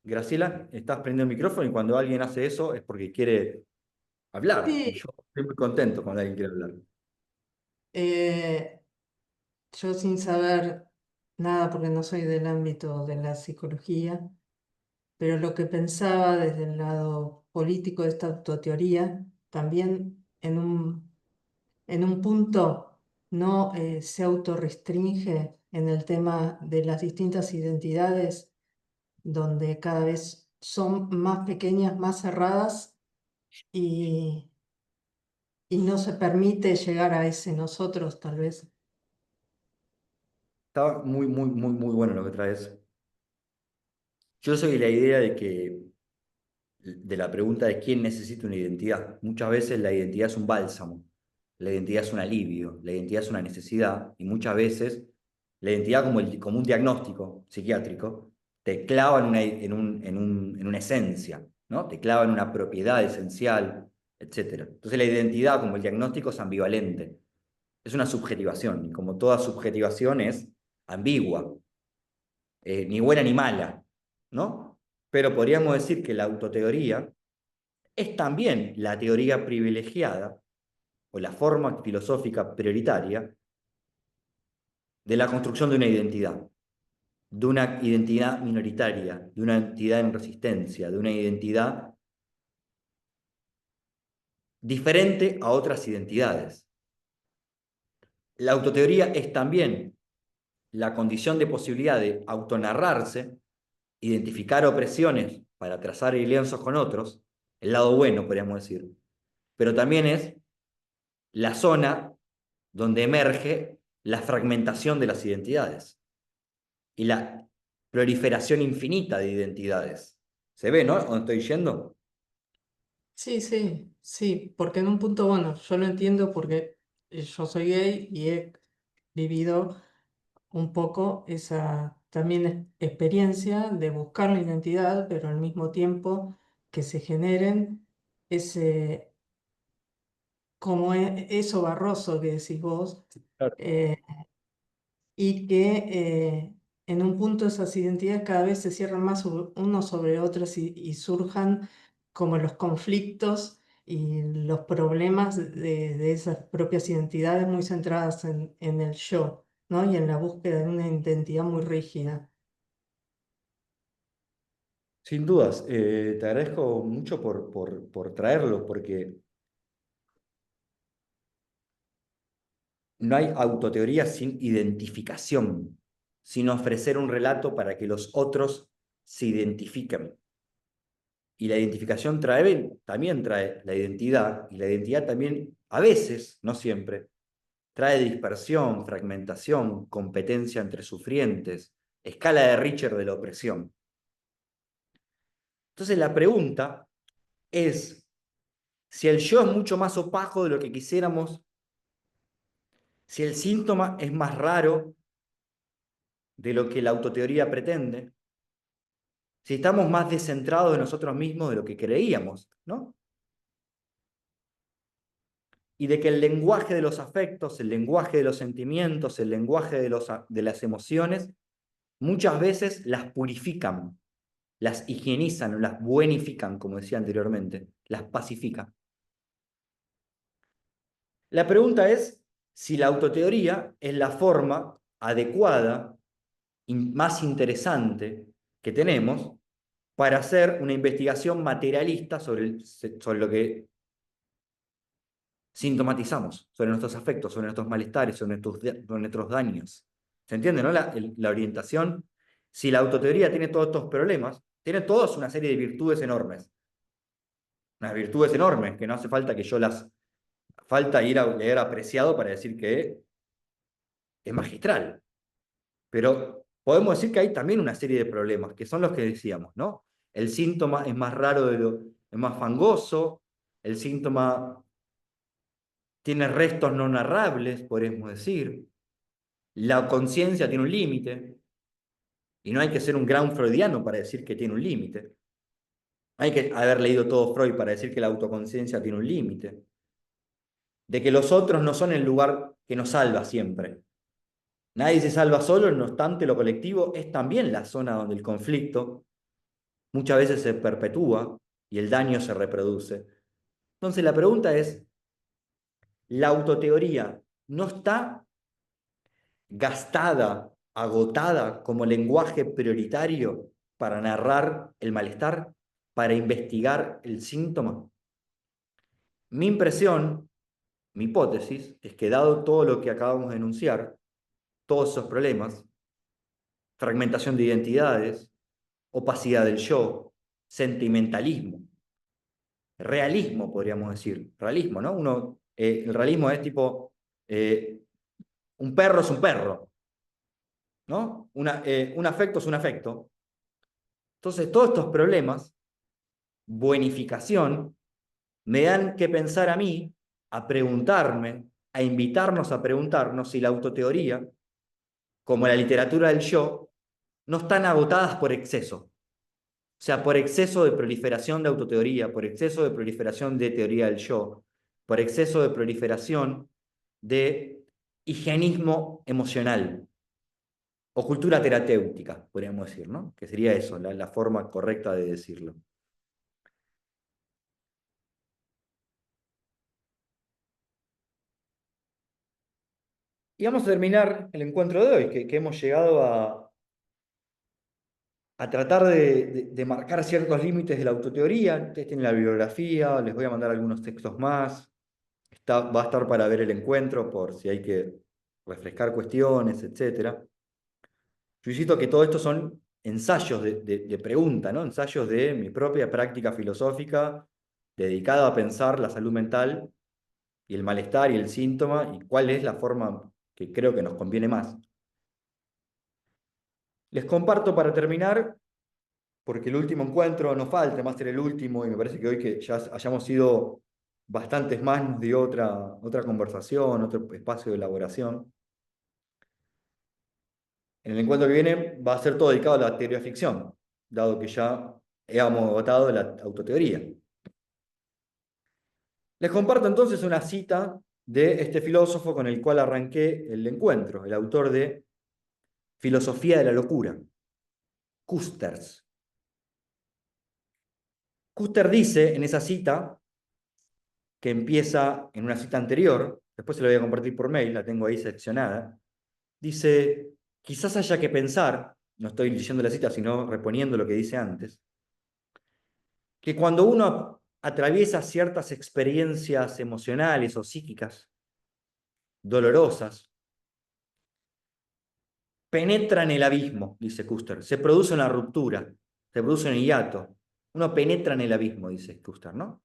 Graciela, estás prendiendo el micrófono y cuando alguien hace eso es porque quiere hablar. Y Sí, yo estoy muy contento cuando alguien quiere hablar. eh, yo sin saber nada, porque no soy del ámbito de la psicología, pero lo que pensaba desde el lado político de esta autoteoría, también en un punto no se autorrestringe en el tema de las distintas identidades, donde cada vez son más pequeñas, más cerradas y, y no se permite llegar a ese nosotros, tal vez. Está muy bueno lo que traes. Yo soy de la idea de la pregunta de quién necesita una identidad. Muchas veces la identidad es un bálsamo, la identidad es un alivio, la identidad es una necesidad, y muchas veces la identidad como un diagnóstico psiquiátrico te clava en una esencia, ¿no? Te clava en una propiedad esencial, etc. Entonces la identidad como el diagnóstico es ambivalente, es una subjetivación, y como toda subjetivación es ambigua, ni buena ni mala, ¿no? Pero podríamos decir que la autoteoría es también la teoría privilegiada o la forma filosófica prioritaria de la construcción de una identidad minoritaria, de una identidad en resistencia, de una identidad diferente a otras identidades. La autoteoría es también la condición de posibilidad de autonarrarse, identificar opresiones para trazar lienzos con otros, el lado bueno, podríamos decir, pero también es la zona donde emerge la fragmentación de las identidades y la proliferación infinita de identidades. ¿Se ve, no? ¿Dónde estoy yendo? Sí, sí, sí, porque en un punto, bueno, yo lo entiendo porque yo soy gay y he vivido un poco esa también experiencia de buscar la identidad, pero al mismo tiempo que se generen ese, como eso barroso que decís vos, Claro. eh, y que en un punto esas identidades cada vez se cierran más unos sobre otros y surjan como los conflictos y los problemas de esas propias identidades muy centradas en el yo, ¿no? Y en la búsqueda de una identidad muy rígida. Sin dudas, te agradezco mucho por traerlo, porque no hay autoteoría sin identificación, sin ofrecer un relato para que los otros se identifiquen. Y la identificación también trae la identidad, y la identidad también, a veces, no siempre, trae dispersión, fragmentación, competencia entre sufrientes, escala de Richter de la opresión. Entonces la pregunta es, si el yo es mucho más opaco de lo que quisiéramos, si el síntoma es más raro de lo que la autoteoría pretende, si estamos más descentrados de nosotros mismos de lo que creíamos, ¿no? Y de que el lenguaje de los afectos, el lenguaje de los sentimientos, el lenguaje de las emociones, muchas veces las purifican, las higienizan, las buenifican, como decía anteriormente, las pacifican. La pregunta es si la autoteoría es la forma adecuada y más interesante que tenemos para hacer una investigación materialista sobre lo que sintomatizamos, sobre nuestros afectos, sobre nuestros malestares, sobre nuestros daños. ¿Se entiende, no? La orientación. Si la autoteoría tiene todos estos problemas, tiene todos una serie de virtudes enormes. Unas virtudes enormes que no hace falta que yo las... Falta ir a leer apreciado para decir que es magistral. Pero podemos decir que hay también una serie de problemas, que son los que decíamos, ¿no? El síntoma es más raro, es más fangoso, el síntoma tiene restos no narrables, podemos decir. La conciencia tiene un límite, y no hay que ser un gran freudiano para decir que tiene un límite. Hay que haber leído todo Freud para decir que la autoconciencia tiene un límite. De que los otros no son el lugar que nos salva siempre. Nadie se salva solo, no obstante, lo colectivo es también la zona donde el conflicto muchas veces se perpetúa y el daño se reproduce. Entonces la pregunta es, ¿la autoteoría no está gastada, agotada como lenguaje prioritario para narrar el malestar, para investigar el síntoma? Mi impresión, mi hipótesis es que dado todo lo que acabamos de enunciar, todos esos problemas, fragmentación de identidades, opacidad del yo, sentimentalismo, realismo, podríamos decir, realismo, ¿no? El realismo es tipo, un perro es un perro, ¿no? Un afecto es un afecto. Entonces, todos estos problemas, buenificación, me dan que pensar a mí, a preguntarme, a invitarnos a preguntarnos si la autoteoría, como la literatura del yo, no están agotadas por exceso. O sea, por exceso de proliferación de autoteoría, por exceso de proliferación de teoría del yo, por exceso de proliferación de higienismo emocional o cultura terapéutica, podríamos decir, ¿no? Que sería eso, la forma correcta de decirlo. Y vamos a terminar el encuentro de hoy, que hemos llegado a tratar de marcar ciertos límites de la autoteoría. Ustedes tienen la bibliografía, les voy a mandar algunos textos más. Va a estar para ver el encuentro por si hay que refrescar cuestiones, etc. Yo insisto que todo esto son ensayos de pregunta, ¿no? Ensayos de mi propia práctica filosófica dedicada a pensar la salud mental y el malestar y el síntoma y cuál es la forma que creo que nos conviene más. Les comparto para terminar, porque el último encuentro no falta, va a ser el último, y me parece que hoy que ya hayamos sido bastantes más nos dio otra conversación, otro espacio de elaboración. En el encuentro que viene va a ser todo dedicado a la teoría ficción, dado que ya hemos agotado la autoteoría. Les comparto entonces una cita de este filósofo con el cual arranqué el encuentro, el autor de Filosofía de la locura, Custers. Custer dice en esa cita, que empieza en una cita anterior, después se la voy a compartir por mail, la tengo ahí seccionada, dice, quizás haya que pensar, no estoy leyendo la cita, sino reponiendo lo que dice antes, que cuando uno atraviesa ciertas experiencias emocionales o psíquicas dolorosas, penetra en el abismo, dice Custer, se produce una ruptura, se produce un hiato, uno penetra en el abismo, dice Custer, ¿no?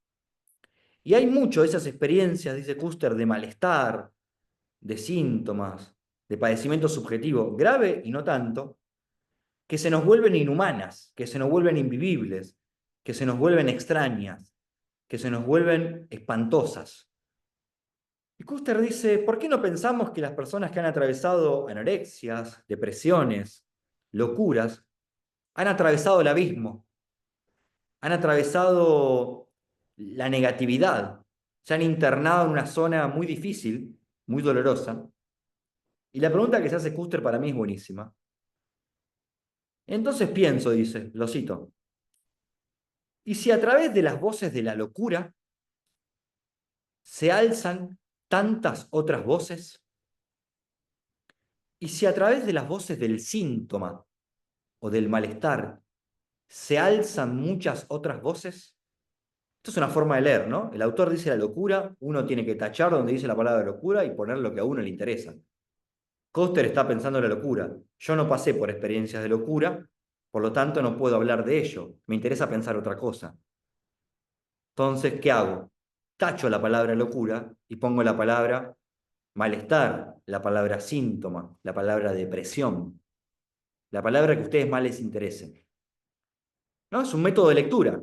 Y hay mucho de esas experiencias, dice Custer, de malestar, de síntomas, de padecimiento subjetivo, grave y no tanto, que se nos vuelven inhumanas, que se nos vuelven invivibles, que se nos vuelven extrañas, que se nos vuelven espantosas. Y Custer dice, ¿por qué no pensamos que las personas que han atravesado anorexias, depresiones, locuras, han atravesado el abismo, han atravesado la negatividad, se han internado en una zona muy difícil, muy dolorosa? Y la pregunta que se hace Custer para mí es buenísima. Entonces pienso, dice, lo cito, ¿y si a través de las voces de la locura se alzan tantas otras voces? ¿Y si a través de las voces del síntoma o del malestar se alzan muchas otras voces? Esto es una forma de leer, ¿no? El autor dice la locura, uno tiene que tachar donde dice la palabra locura y poner lo que a uno le interesa. Custer está pensando en la locura. Yo no pasé por experiencias de locura, por lo tanto no puedo hablar de ello. Me interesa pensar otra cosa. Entonces, ¿qué hago? Tacho la palabra locura y pongo la palabra malestar, la palabra síntoma, la palabra depresión, la palabra que a ustedes más les interese. ¿No? Es un método de lectura,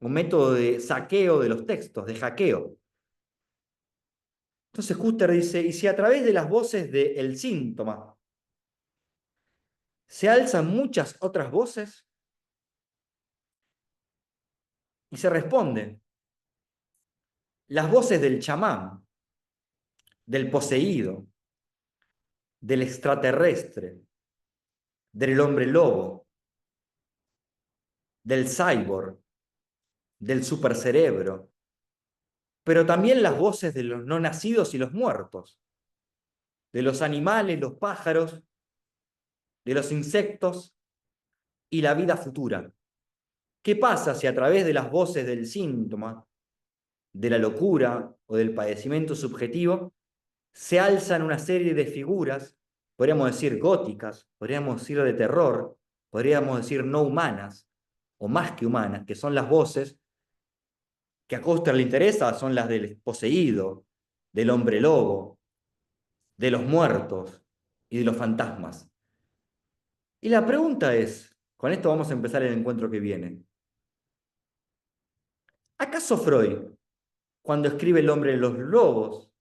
un método de saqueo de los textos, de hackeo. Entonces Custer dice, ¿y si a través de las voces del síntoma se alzan muchas otras voces? Y se responde, las voces del chamán, del poseído, del extraterrestre, del hombre lobo, del cyborg, del supercerebro, pero también las voces de los no nacidos y los muertos, de los animales, los pájaros, de los insectos y la vida futura. ¿Qué pasa si a través de las voces del síntoma, de la locura o del padecimiento subjetivo, se alzan una serie de figuras, podríamos decir góticas, podríamos decir de terror, podríamos decir no humanas, o más que humanas, que son las voces que a Coster le interesa, son las del poseído, del hombre lobo, de los muertos y de los fantasmas. Y la pregunta es, con esto vamos a empezar el encuentro que viene. ¿Acaso Freud, cuando escribe El hombre de los lobos,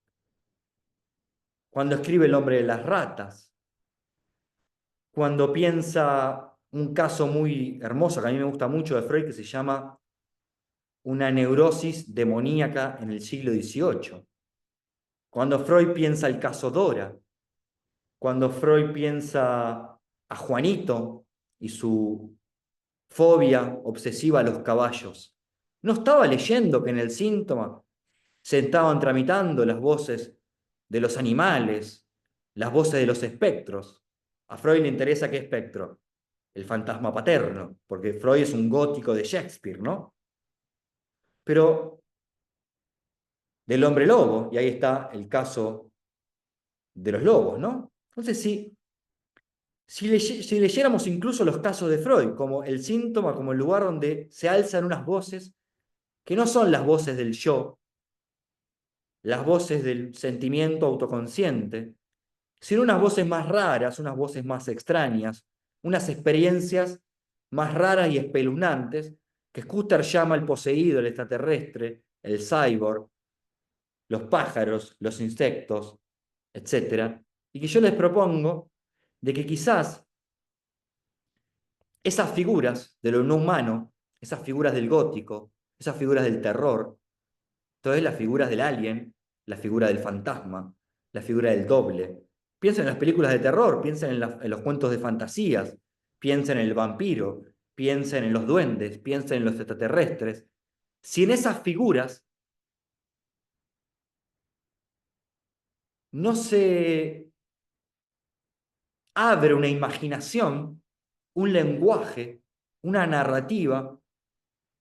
cuando escribe El hombre de las ratas, cuando piensa un caso muy hermoso que a mí me gusta mucho de Freud, que se llama Una neurosis demoníaca en el siglo XVIII, cuando Freud piensa el caso Dora, cuando Freud piensa a Juanito y su fobia obsesiva a los caballos, no estaba leyendo que en el síntoma se estaban tramitando las voces de los animales, las voces de los espectros. A Freud le interesa qué espectro, el fantasma paterno, porque Freud es un gótico de Shakespeare, ¿no? Pero del hombre lobo, y ahí está el caso de los lobos, ¿no? Entonces, si leyéramos incluso los casos de Freud, como el síntoma, como el lugar donde se alzan unas voces que no son las voces del yo, las voces del sentimiento autoconsciente, sino unas voces más raras, unas voces más extrañas, unas experiencias más raras y espeluznantes que Scudder llama el poseído, el extraterrestre, el cyborg, los pájaros, los insectos, etc. Y que yo les propongo de que quizás esas figuras de lo no humano, esas figuras del gótico, esas figuras del terror, entonces las figuras del alien, la figura del fantasma, la figura del doble. Piensen en las películas de terror, piensen en los cuentos de fantasías, piensen en el vampiro, piensen en los duendes, piensen en los extraterrestres. Si en esas figuras no se abre una imaginación, un lenguaje, una narrativa,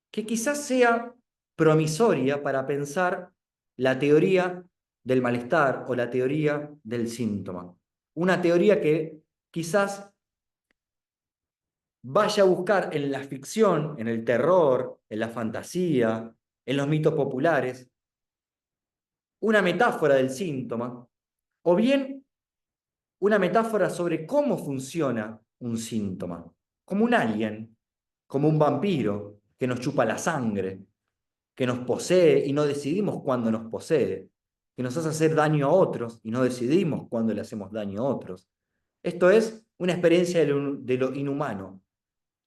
que quizás sea promisoria para pensar la teoría del malestar o la teoría del síntoma. Una teoría que quizás vaya a buscar en la ficción, en el terror, en la fantasía, en los mitos populares, una metáfora del síntoma, o bien una metáfora sobre cómo funciona un síntoma, como un alien, como un vampiro que nos chupa la sangre, que nos posee y no decidimos cuándo nos posee, que nos hace hacer daño a otros y no decidimos cuándo le hacemos daño a otros. Esto es una experiencia de lo inhumano,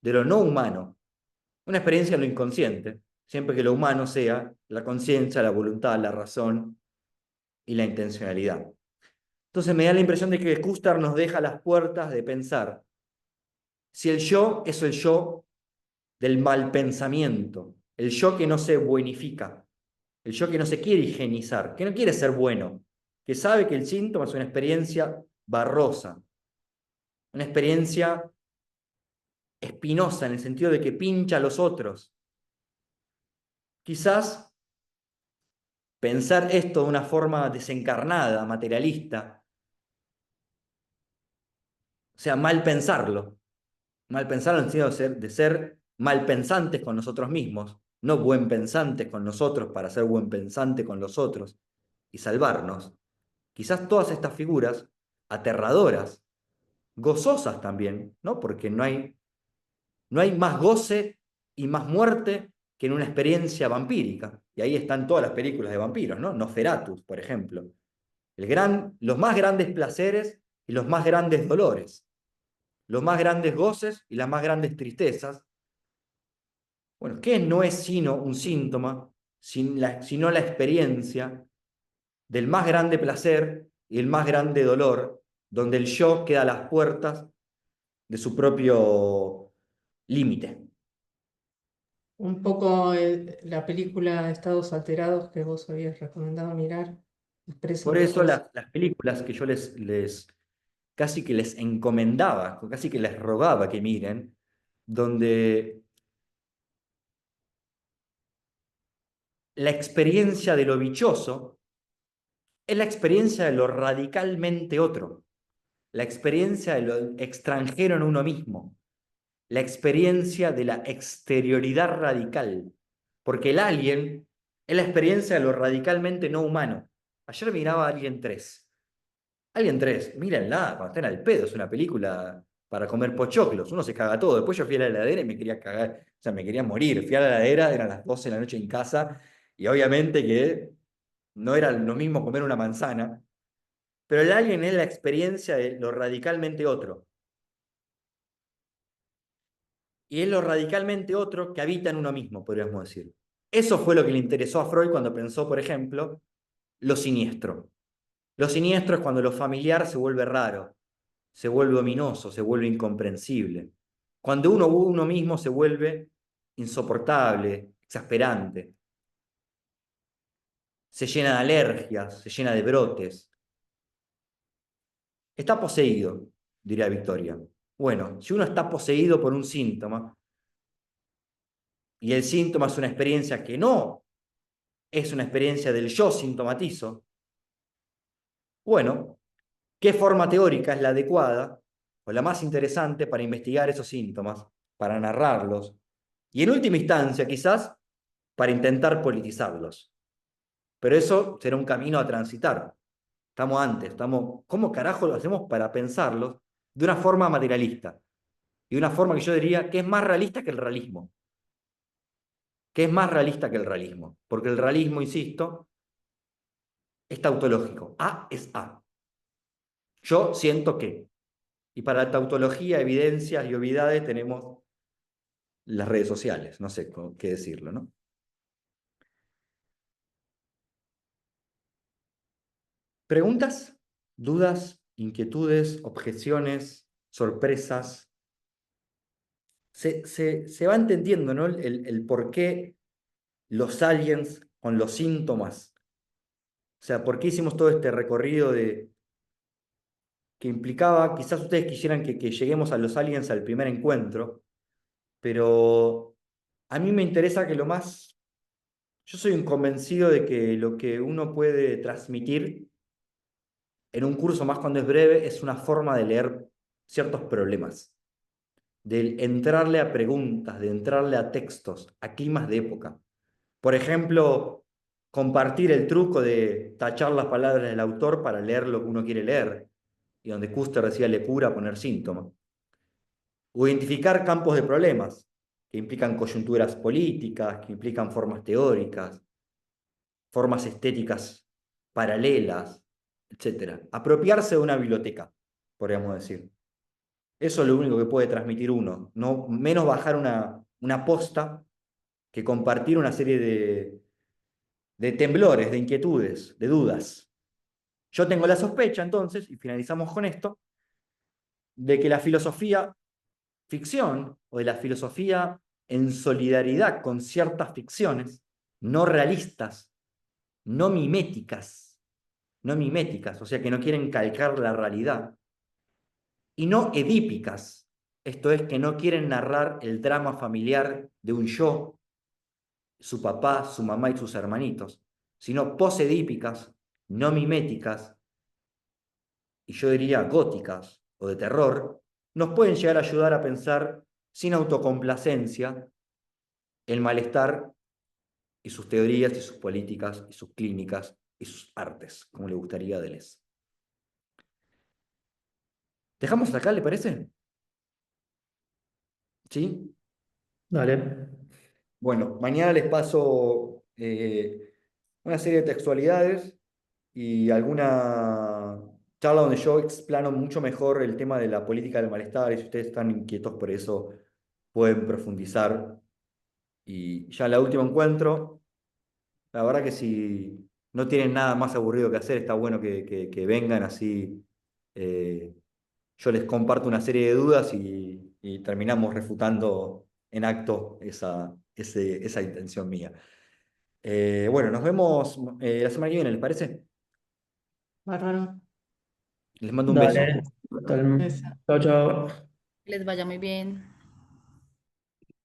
de lo no humano, una experiencia de lo inconsciente, siempre que lo humano sea la conciencia, la voluntad, la razón y la intencionalidad. Entonces me da la impresión de que Kuster nos deja las puertas de pensar si el yo es el yo del mal pensamiento, el yo que no se buenifica, el yo que no se quiere higienizar, que no quiere ser bueno, que sabe que el síntoma es una experiencia barrosa, una experiencia espinosa en el sentido de que pincha a los otros. Quizás pensar esto de una forma desencarnada, materialista, o sea, mal pensarlo en el sentido de ser mal pensantes con nosotros mismos, no buen pensantes con nosotros para ser buen pensante con los otros y salvarnos. Quizás todas estas figuras aterradoras, gozosas también, ¿no? Porque no hay más goce y más muerte que en una experiencia vampírica. Y ahí están todas las películas de vampiros, ¿no? Nosferatu, por ejemplo. Los más grandes placeres y los más grandes dolores, los más grandes goces y las más grandes tristezas. Bueno, ¿qué no es sino un síntoma, sino la experiencia del más grande placer y el más grande dolor, donde el yo queda a las puertas de su propio límite? Un poco la película Estados Alterados que vos habías recomendado mirar, expresa Por un poco eso eso. las películas que yo casi que les encomendaba, casi que les rogaba que miren, donde la experiencia de lo bichoso es la experiencia de lo radicalmente otro, la experiencia de lo extranjero en uno mismo, la experiencia de la exterioridad radical, porque el alien es la experiencia de lo radicalmente no humano. Ayer miraba Alien 3. Alien 3, mírenla, cuando estén al pedo, es una película para comer pochoclos, uno se caga todo. Después yo fui a la heladera y me quería cagar, o sea, me quería morir. Fui a la heladera, eran las 12 de la noche en casa, y obviamente que no era lo mismo comer una manzana, pero el alien es la experiencia de lo radicalmente otro. Y es lo radicalmente otro que habita en uno mismo, podríamos decir. Eso fue lo que le interesó a Freud cuando pensó, por ejemplo, lo siniestro. Lo siniestro es cuando lo familiar se vuelve raro, se vuelve ominoso, se vuelve incomprensible. Cuando uno mismo se vuelve insoportable, exasperante, se llena de alergias, se llena de brotes. Está poseído, diría Victoria. Bueno, si uno está poseído por un síntoma, y el síntoma es una experiencia que no es una experiencia del yo sintomatizo, bueno, ¿qué forma teórica es la adecuada o la más interesante para investigar esos síntomas, para narrarlos y en última instancia quizás para intentar politizarlos? Pero eso será un camino a transitar. ¿Cómo carajo lo hacemos para pensarlos de una forma materialista? Y de una forma que yo diría que es más realista que el realismo. Que es más realista que el realismo. Porque el realismo, insisto, es tautológico. A es A. Yo siento que. Y para la tautología, evidencias y obviedades tenemos las redes sociales. No sé qué decirlo, ¿no? ¿Preguntas? ¿Dudas? ¿Inquietudes? ¿Objeciones? ¿Sorpresas? Se va entendiendo, ¿no? El por qué los aliens con los síntomas. O sea, ¿por qué hicimos todo este recorrido que implicaba, quizás ustedes quisieran que lleguemos a los aliens al primer encuentro, pero a mí me interesa que yo soy un convencido de que lo que uno puede transmitir en un curso, más cuando es breve, es una forma de leer ciertos problemas, de entrarle a preguntas, de entrarle a textos, a climas de época. Por ejemplo, compartir el truco de tachar las palabras del autor para leer lo que uno quiere leer, y donde Custer decía lecura, poner síntoma. O identificar campos de problemas, que implican coyunturas políticas, que implican formas teóricas, formas estéticas paralelas, etc. Apropiarse de una biblioteca, podríamos decir. Eso es lo único que puede transmitir uno, no menos bajar una posta que compartir una serie de temblores, de inquietudes, de dudas. Yo tengo la sospecha, entonces, y finalizamos con esto, de que la filosofía ficción o de la filosofía en solidaridad con ciertas ficciones no realistas, no miméticas, o sea, que no quieren calcar la realidad, y no edípicas, esto es, que no quieren narrar el drama familiar de un yo, su papá, su mamá y sus hermanitos, sino posedípicas, no miméticas, y yo diría góticas o de terror, nos pueden llegar a ayudar a pensar sin autocomplacencia el malestar y sus teorías y sus políticas y sus clínicas y sus artes, como le gustaría a Deleuze. ¿Dejamos hasta acá, le parece? ¿Sí? Dale. Bueno, mañana les paso una serie de textualidades y alguna charla donde yo explano mucho mejor el tema de la política del malestar, y si ustedes están inquietos por eso pueden profundizar. Y ya el último encuentro, la verdad que si no tienen nada más aburrido que hacer, está bueno que vengan así. eh, yo les comparto una serie de dudas y terminamos refutando en acto esa intención mía. Bueno, nos vemos la semana que viene, ¿les parece? Bárbaro. Les mando un beso. Dale. Tal- Esa. Chao, chao. Les vaya muy bien.